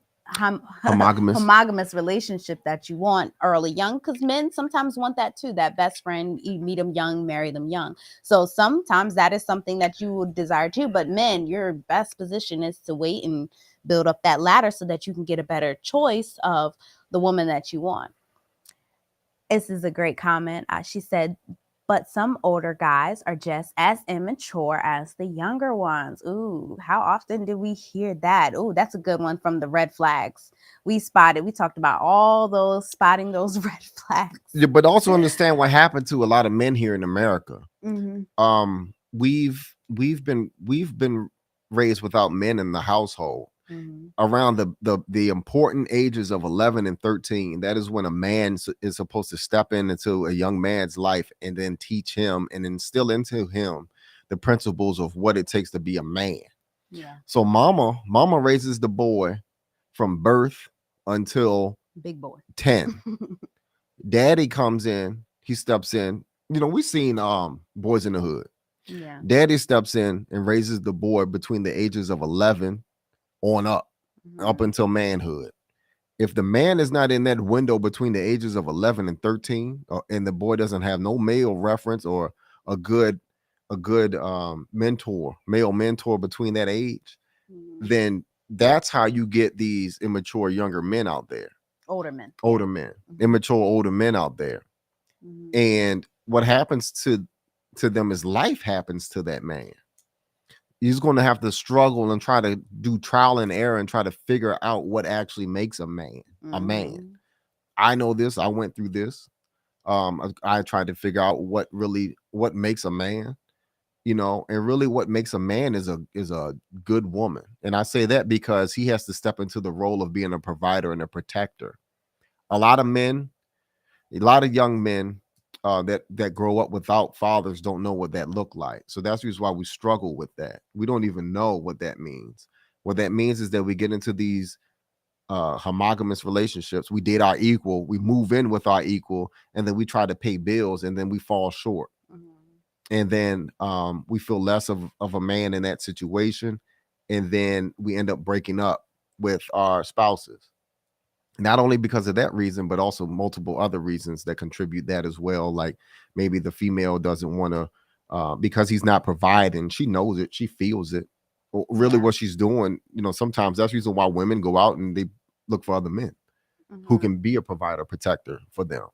homogamous relationship that you want early young, because men sometimes want that too, that best friend, you meet them young, marry them young. So sometimes that is something that you would desire too, but men, your best position is to wait and build up that ladder so that you can get a better choice of the woman that you want. This is a great comment. She said, but some older guys are just as immature as the younger ones. Ooh, how often do we hear that? Ooh, that's a good one from the red flags. We talked about all those, spotting those red flags. Yeah, but also understand what happened to a lot of men here in America. Mm-hmm. We've been raised without men in the household Mm-hmm. around the important ages of 11 and 13. That is when a man is supposed to step into a young man's life and then teach him and instill into him the principles of what it takes to be a man. Yeah. So mama raises the boy from birth until Big boy. 10. Daddy comes in, he steps in. We've seen Boys in the Hood. Yeah. Daddy steps in and raises the boy between the ages of 11 on up Mm-hmm. until manhood. If the man is not in that window between the ages of 11 and 13, and the boy doesn't have no male reference or a good male mentor between that age, Mm-hmm. then that's how you get these immature younger men out there. Older men. Yeah. Older men, Mm-hmm. immature older men out there. Mm-hmm. And what happens to them is life happens to that man. He's going to have to struggle and try to do trial and error and try to figure out what actually makes a man a man. Mm-hmm. I know this. I went through this. I tried to figure out what makes a man, and really what makes a man is a good woman. And I say that because he has to step into the role of being a provider and a protector. A lot of men, a lot of young men that grow up without fathers don't know what that look like. So that's the reason why we struggle with that. We don't even know what that means. What that means is that we get into these homogamous relationships. We date our equal, we move in with our equal, and then we try to pay bills, and then we fall short. Mm-hmm. And then we feel less of a man in that situation, and then we end up breaking up with our spouses. Not only because of that reason, but also multiple other reasons that contribute that as well. Like maybe the female doesn't want to, because he's not providing. She knows it, she feels it. Really, Yeah. what she's doing, sometimes that's the reason why women go out and they look for other men who Mm-hmm. can be a provider, protector for them.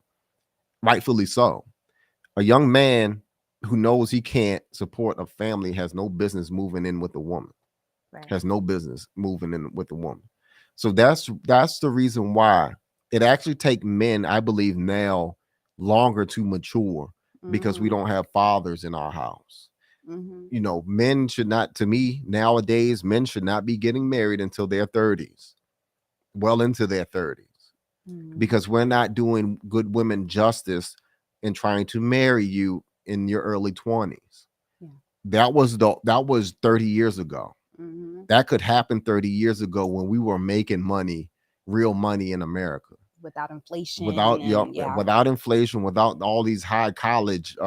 Rightfully so. A young man who knows he can't support a family has no business moving in with a woman. Right. Has no business moving in with a woman. So that's the reason why it actually take men, I believe, now longer to mature because we Mm-hmm. don't have fathers in our house. Mm-hmm. Men should not, to me, nowadays, men should not be getting married until their 30s, well into their 30s, Mm-hmm. because we're not doing good women justice in trying to marry you in your early 20s. Yeah. That was 30 years ago. Mm-hmm. That could happen 30 years ago when we were making money, real money in America. Without inflation Without and yeah. without inflation, without all these high college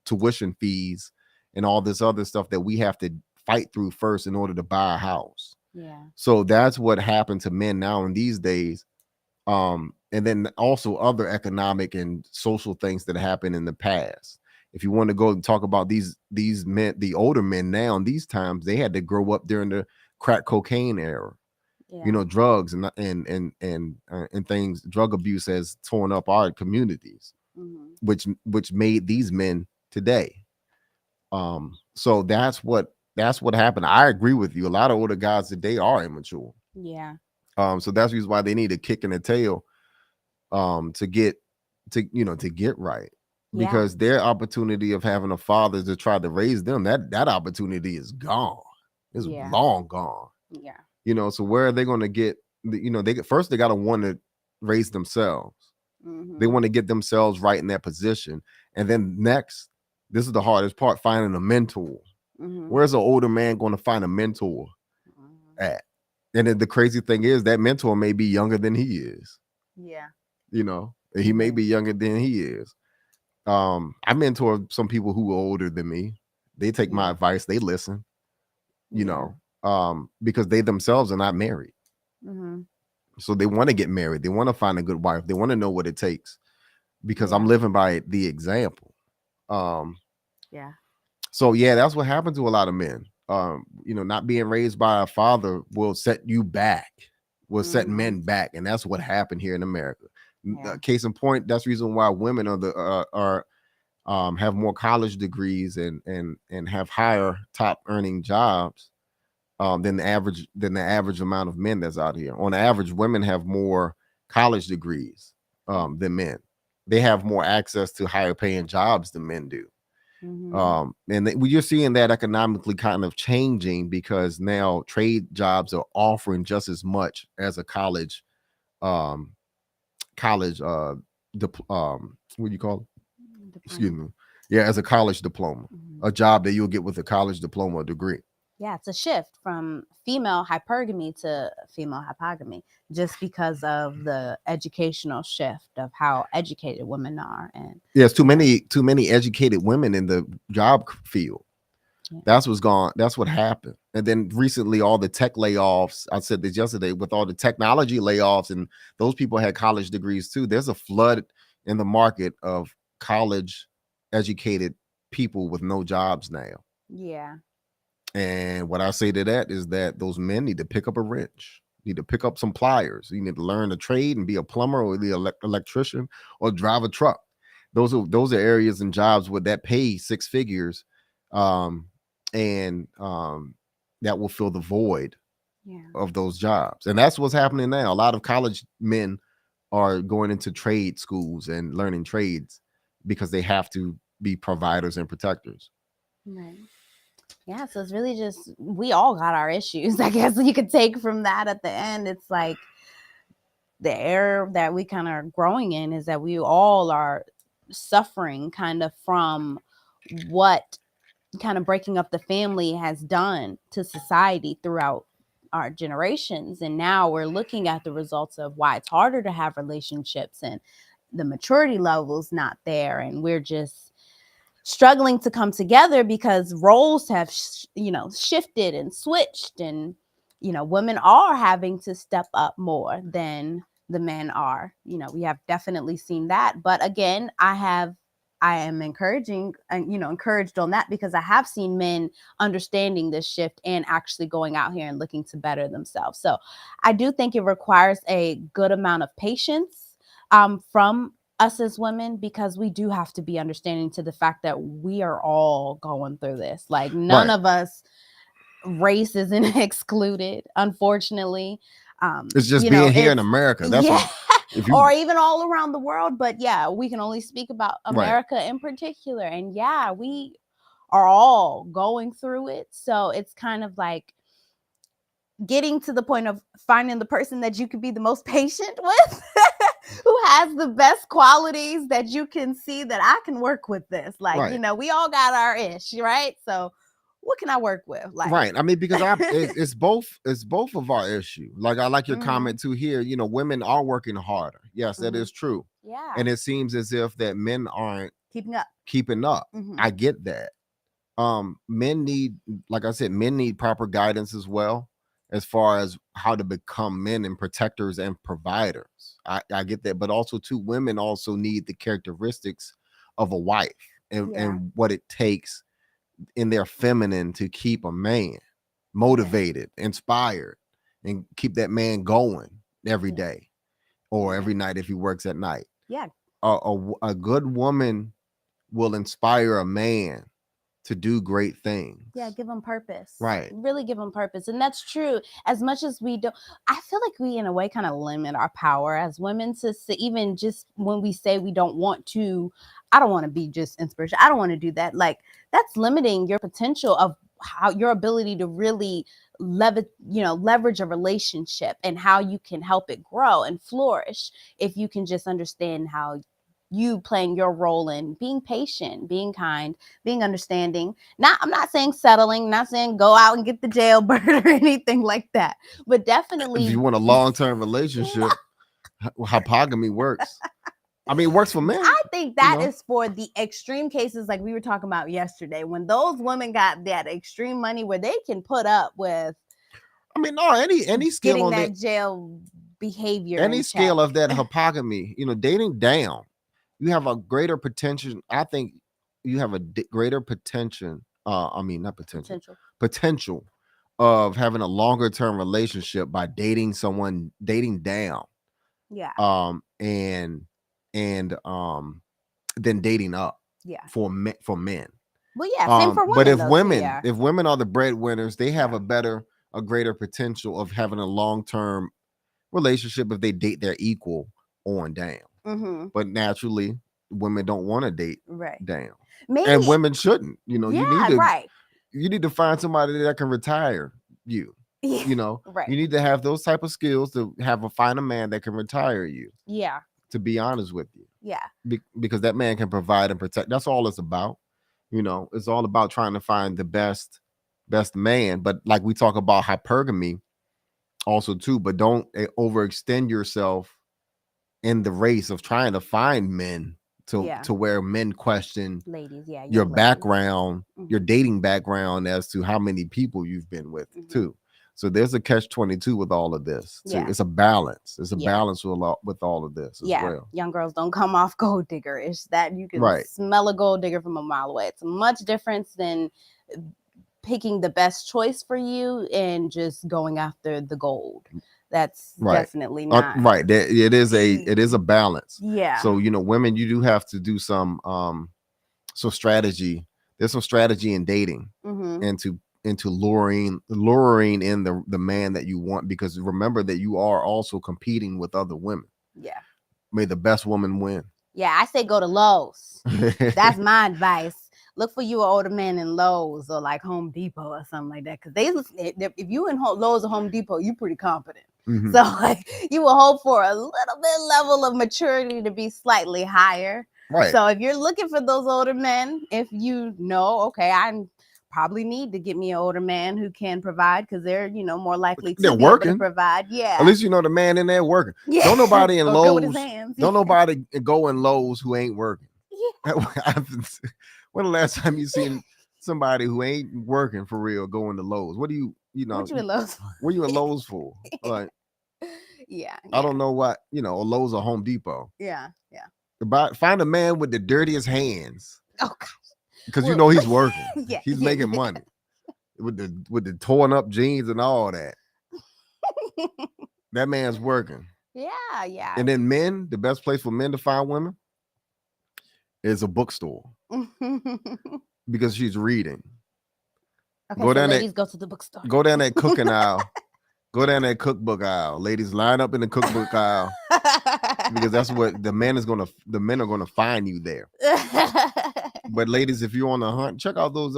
tuition fees and all this other stuff that we have to fight through first in order to buy a house. Yeah. So that's what happened to men now in these days. And then also other economic and social things that happened in the past. If you want to go and talk about these men, the older men now in these times, they had to grow up during the crack cocaine era. You Yeah. know, drugs and things, drug abuse has torn up our communities, Hmm. which made these men today. So that's what happened. I agree with you. A lot of older guys today are immature. Yeah. So that's the reason why they need a kick in the tail to get to get right, Yeah. because their opportunity of having a father to try to raise them, that opportunity is gone. It's Yeah. long gone. Yeah. So where are they going to get they got to want to raise themselves. They Hmm. want to get themselves right in that position. And then next, this is the hardest part, finding a mentor. Hmm. Where's an older man going to find a mentor Hmm. at? And then the crazy thing is that mentor may be younger than he is. Yeah. He may be younger than he is. I mentor some people who are older than me. They take my Yeah. advice, they listen, you Yeah. know, because they themselves are not married. Hmm. So they want to get married. They want to find a good wife. They want to know what it takes, because I'm Yeah. living by the example. Um, Yeah. so yeah, that's what happened to a lot of men. Not being raised by a father will set you back, will set Hmm. men back, and that's what happened here in America. Yeah. Case in point, that's the reason why women are have more college degrees and have higher top earning jobs than the average amount of men that's out here. On average, women have more college degrees than men. They have more access to higher paying jobs than men do. Hmm. You're seeing that economically kind of changing, because now trade jobs are offering just as much as a um, college what do you call it? Excuse Diploma. me. Yeah, as a college diploma, Hmm. a job that you'll get with a college diploma or degree. Yeah, it's a shift from female hypergamy to female hypogamy just because of the educational shift of how educated women are. And, Yes, too you know, many too many educated women in the job field. yeah. That's what's gone. That's what happened. And then recently, all the tech layoffs. I said this yesterday, with all the technology layoffs, and those people had college degrees too. There's a flood in the market of college educated people with no jobs now. Yeah. And what I say to that is that those men need to pick up a wrench, need to pick up some pliers. You need to learn a trade and be a plumber or the electrician or drive a truck. Those are areas and jobs where that pay six figures, um, and that will fill the void Yeah. of those jobs. And that's what's happening now. A lot of college men are going into trade schools and learning trades because they have to be providers and protectors. Right. Yeah. So it's really just, we all got our issues, I guess you could take from that at the end. It's like the error that we kind of are growing in is that we all are suffering kind of from what kind of breaking up the family has done to society throughout our generations. And now we're looking at the results of why it's harder to have relationships, and the maturity level's not there, and we're just struggling to come together because roles have shifted and switched, and women are having to step up more than the men are. We have definitely seen that, but again, I am encouraging and encouraged on that, because I have seen men understanding this shift and actually going out here and looking to better themselves. So I do think it requires a good amount of patience from us as women, because we do have to be understanding to the fact that we are all going through this. Like, none Right. of us, race isn't excluded, unfortunately. It's just being here in It's, America. That's yeah, what if you or even all around the world. But yeah, we can only speak about right. America in particular. And yeah, we are all going through it. So it's kind of like getting to the point of finding the person that you can be the most patient with, who has the best qualities that you can see that I can work with this. Like, Right. we all got our ish, right? So what can I work with? Like, Right. I mean, because it's both of our issue. Like, I like your mhm, comment too here. Women are working harder. Yes, that mhm. is true. Yeah, And it seems as if that men aren't keeping up. keeping up. Hmm. I get that. Men need, like I said, men need proper guidance as well, as far as how to become men and protectors and providers. I get that. But also too, women also need the characteristics of a wife and what it takes in their feminine to keep a man motivated, inspired, and keep that man going every day or every night if he works at night. Yeah. A good woman will inspire a man to do great things. Yeah, give them purpose. Right. Really give them purpose. And that's true. As much as we don't, I feel like we, in a way, kind of limit our power as women to even just when we say we don't want to, I don't want to be just inspiration. I don't want to do that. Like, that's limiting your potential of how your ability to really leverage a relationship and how you can help it grow and flourish if you can just understand how you playing your role in being patient, being kind, being understanding. I'm not saying settling, not saying go out and get the jailbird or anything like that, but definitely if you want a long-term relationship, hypogamy works. I mean, it works for men. I think that is for the extreme cases like we were talking about yesterday, when those women got that extreme money where they can put up with, I mean, no, any scale getting on that jail behavior, any scale of that hypogamy, dating down, you have a greater potential. I think you have a greater potential. Not potential of having a longer term relationship by dating down. Yeah. And then dating up. Yeah. For men. Well, yeah, same for women. But if if women are the breadwinners, they have a greater potential of having a long term relationship if they date their equal on down. Mm-hmm. But naturally, women don't want to date down. Maybe. And women shouldn't. You need to find somebody that can retire you. Right. You need to have those type of skills to find a man that can retire you. Yeah. To be honest with you. Yeah. Because that man can provide and protect. That's all it's about. It's all about trying to find the best man. But like we talk about hypergamy also too, but don't overextend yourself in the race of trying to find men to where men question ladies, your background, your dating background as to how many people you've been with too. So there's a catch-22 with all of this too. It's a balance. It's a balance with all of this as well. Young girls don't come off gold digger. It's that you can smell a gold digger from a mile away. It's much difference than picking the best choice for you and just going after the gold. That's definitely not right. It is a balance. Yeah. So women, you do have to do some strategy. There's some strategy in dating into luring in the man that you want, because remember that you are also competing with other women. Yeah. May the best woman win. Yeah, I say go to Lowe's. That's my advice. Look for you an older man in Lowe's or like Home Depot or something like that. Because if you in Lowe's or Home Depot, you're pretty competent. Mm-hmm. So like you will hope for a little bit level of maturity to be slightly higher. Right. So if you're looking for those older men, if okay, I probably need to get me an older man who can provide, because they're more likely to be able to provide. Yeah. At least the man in there working. Yeah. Don't nobody in Lowe's. Don't nobody go in Lowe's who ain't working. Yeah. When the last time you seen somebody who ain't working for real go into Lowe's? What do you What you in Lowe's for? What you in Lowe's for? Like, yeah. I don't know what Lowe's or Home Depot. Yeah. Yeah. Find a man with the dirtiest hands. Oh gosh. Because he's working. Yeah, he's making money with the torn up jeans and all that. That man's working. Yeah, yeah. And then men, the best place for men to find women is a bookstore. Because she's reading. Okay, go down ladies, go to the bookstore. Go down that cooking aisle. Go down that cookbook aisle. Ladies, line up in the cookbook aisle. Because that's what the men are gonna find you there. But ladies, if you're on the hunt, check out those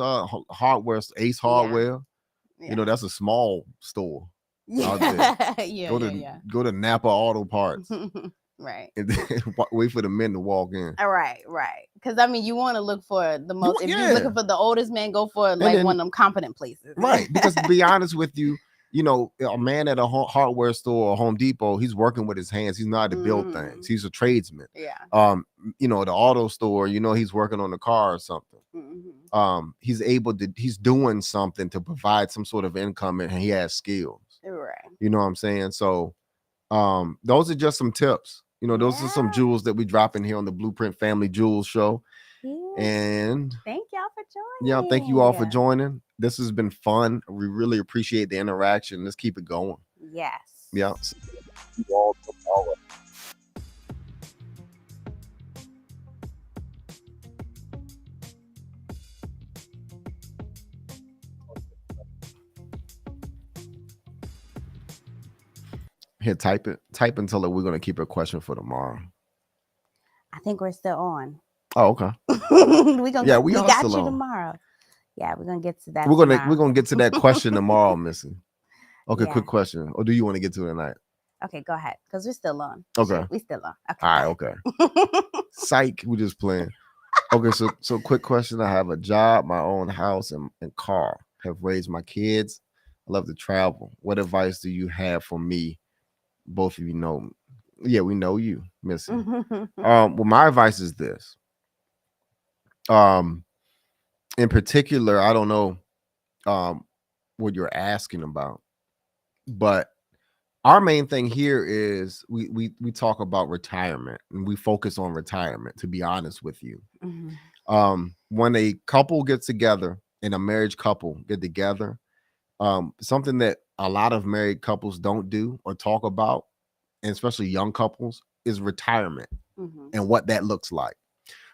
hardware, Ace Hardware. Yeah. That's a small store out there. Go to Napa Auto Parts. Right. And then wait for the men to walk in. Right. Because you want to look for the most. If you're looking for the oldest man, go for one of them competent places. Right. Because to be honest with you, a man at a hardware store or Home Depot, he's working with his hands. He's not to build things. He's a tradesman. Yeah. The auto store, he's working on a car or something. Mm-hmm. He's doing something to provide some sort of income, and he has skills. Right. You know what I'm saying? So, those are just some tips. Those are some jewels that we drop in here on the Blueprint Family Jewels Show. Yeah. And thank y'all for yeah, joining. thank you all for joining. This has been fun. We really appreciate the interaction. Let's keep it going. Yes. Yeah. See you all tomorrow. Here, type it. Type and tell her we're gonna keep a question for tomorrow. I think we're still on. Oh, okay. we are got still you on. tomorrow. Yeah, we're gonna get to that. We're gonna get to that question tomorrow, Missy. Okay, Yeah. quick question. Or do you want to get to it tonight? Okay, go ahead. Because we're still on. Okay. We still on. Okay. All right, okay. Psych, we just playing. Okay, so quick question. I have a job, my own house, and car. Have raised my kids. I love to travel. What advice do you have for me? Both of you know. Yeah, we know you, Missy. Well, my advice is this. In particular, I don't know what you're asking about, but our main thing here is we talk about retirement and we focus on retirement, to be honest with you. When a couple gets together and a marriage couple get together, something that a lot of married couples don't do or talk about, and especially young couples, is retirement and what that looks like.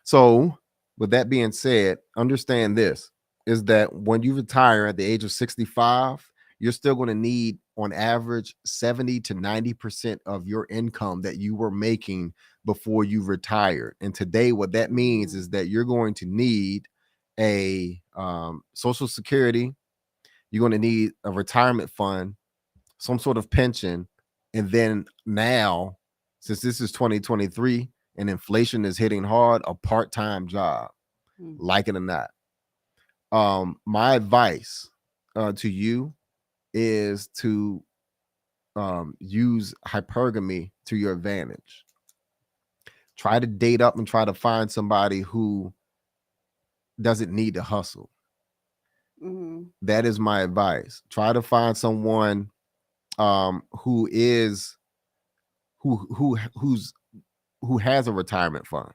So with that being said, understand this is that when you retire at the age of 65, you're still going to need on average 70 to 90% of your income that you were making before you retired. And today, what that means is that you're going to need a social security, you're going to need a retirement fund, some sort of pension, and then now, since this is 2023 and inflation is hitting hard, a part-time job, like it or not. My advice to you is to use hypergamy to your advantage. Try to date up and try to find somebody who doesn't need to hustle. That is my advice. Try to find someone who has a retirement fund.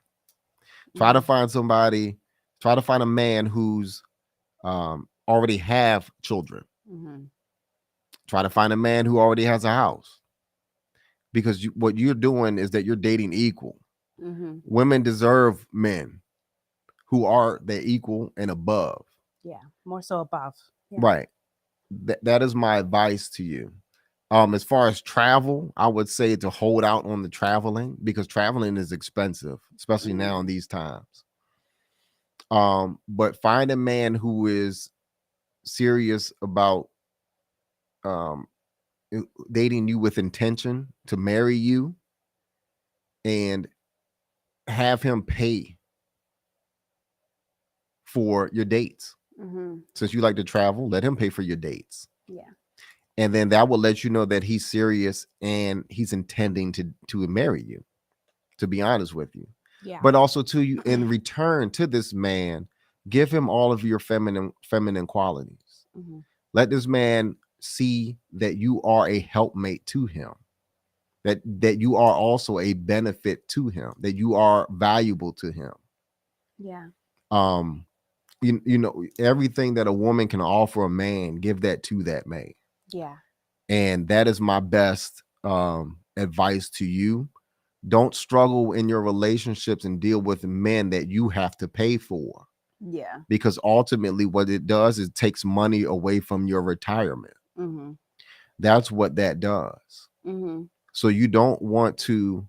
Try to find somebody. Try to find a man who's already have children. Try to find a man who already has a house, because what you're doing is that you're dating equal. Women deserve men who are their equal and above. Yeah, more so above. Yeah. Right. That is my advice to you. As far as travel, I would say to hold out on the traveling, because traveling is expensive, especially now in these times. But find a man who is serious about dating you with intention to marry you, and have him pay for your dates. Since you like to travel, let him pay for your dates. Yeah. And then that will let you know that he's serious and he's intending to marry you, to be honest with you. Yeah. But also to you, in return to this man, give him all of your feminine qualities. Let this man see that you are a helpmate to him, that you are also a benefit to him, that you are valuable to him. Yeah. You know, everything that a woman can offer a man, give that to that man. Yeah. And that is my best advice to you. Don't struggle in your relationships and deal with men that you have to pay for. Yeah. Because ultimately what it does is takes money away from your retirement. That's what that does. So you don't want to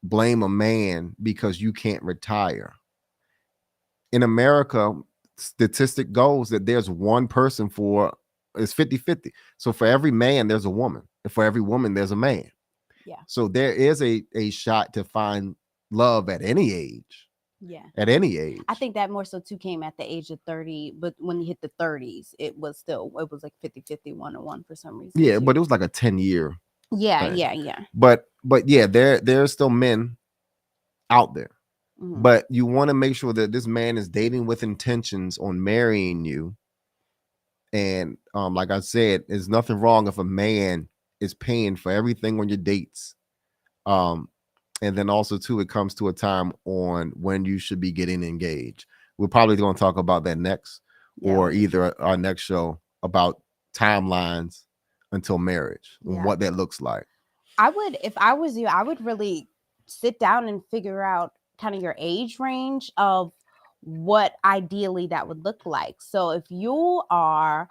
blame a man because you can't retire. In America, statistic goes that there's one person for, it's 50-50. So for every man, there's a woman. And for every woman, there's a man. Yeah. So there is a shot to find love at any age. Yeah. At any age. I think that more so too came at the age of 30, but when you hit the 30s, it was like 50-50, 1-1 for some reason. Yeah, too. but it was like a 10-year. Yeah, thing. yeah. But yeah, there's still men out there. But you want to make sure that this man is dating with intentions on marrying you. And like I said, there's nothing wrong if a man is paying for everything on your dates. And then also too, it comes to a time on when you should be getting engaged. We're probably going to talk about that next, Yeah. or either our next show about timelines until marriage and Yeah. what that looks like. I would, if I was you, I would really sit down and figure out kind of your age range of what ideally that would look like. So if you are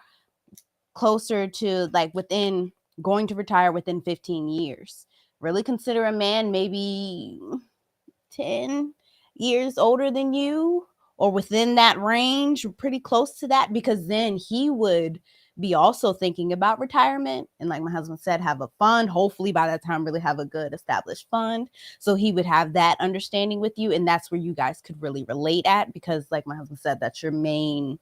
closer to like within going to retire within 15 years, really consider a man maybe 10 years older than you or within that range, pretty close to that, because then he would be also thinking about retirement. And like my husband said, have a fund, hopefully by that time really have a good established fund. So he would have that understanding with you. And that's where you guys could really relate at, because like my husband said, that's your main,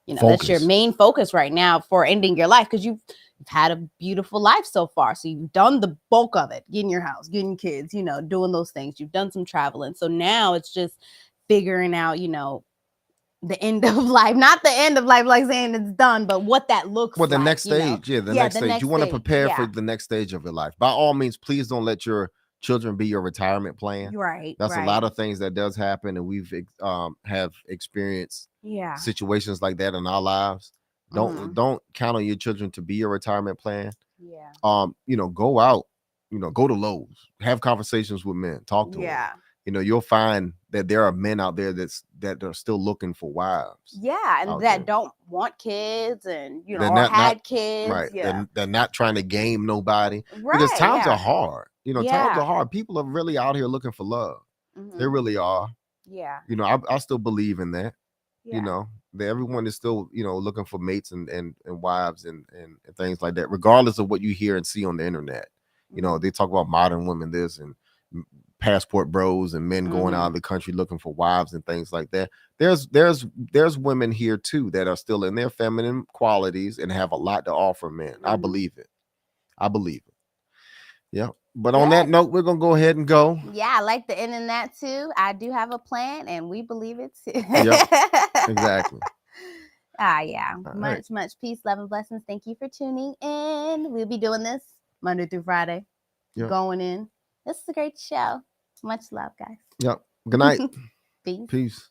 that's your main focus right now for ending your life, because you've had a beautiful life so far. So you've done the bulk of it, getting your house, getting kids, doing those things. You've done some traveling. So now it's just figuring out, the end of life, not the end of life, like saying it's done, but what that looks like. The next stage. Yeah, the next stage. You want to prepare for the next stage of your life. By all means, please don't let your children be your retirement plan. Right. That's a lot of things that does happen, and we've have experienced situations like that in our lives. Don't count on your children to be your retirement plan. Yeah. Go out, go to Lowe's, have conversations with men, talk to them. You'll find that there are men out there that are still looking for wives. Yeah, and that don't want kids, and or had kids. Right. Yeah. They're not trying to game nobody. Right. Because times are hard. Times are hard. People are really out here looking for love. Mm-hmm. They really are. Yeah. I still believe in that. Yeah. That everyone is still, looking for mates and wives and things like that, regardless of what you hear and see on the internet. Mm-hmm. They talk about modern women this and passport bros and men going out of the country looking for wives and things like that. There's women here too that are still in their feminine qualities and have a lot to offer men. I believe it. Yeah. But on that note, we're gonna go ahead and go. Yeah, I like the end in that too. I do have a plan and we believe it too. Yep. Exactly. Yeah. Much peace, love, and blessings. Thank you for tuning in. We'll be doing this Monday through Friday. Yep. Going in. This is a great show. Much love, guys. Yep. Good night. Peace. Peace.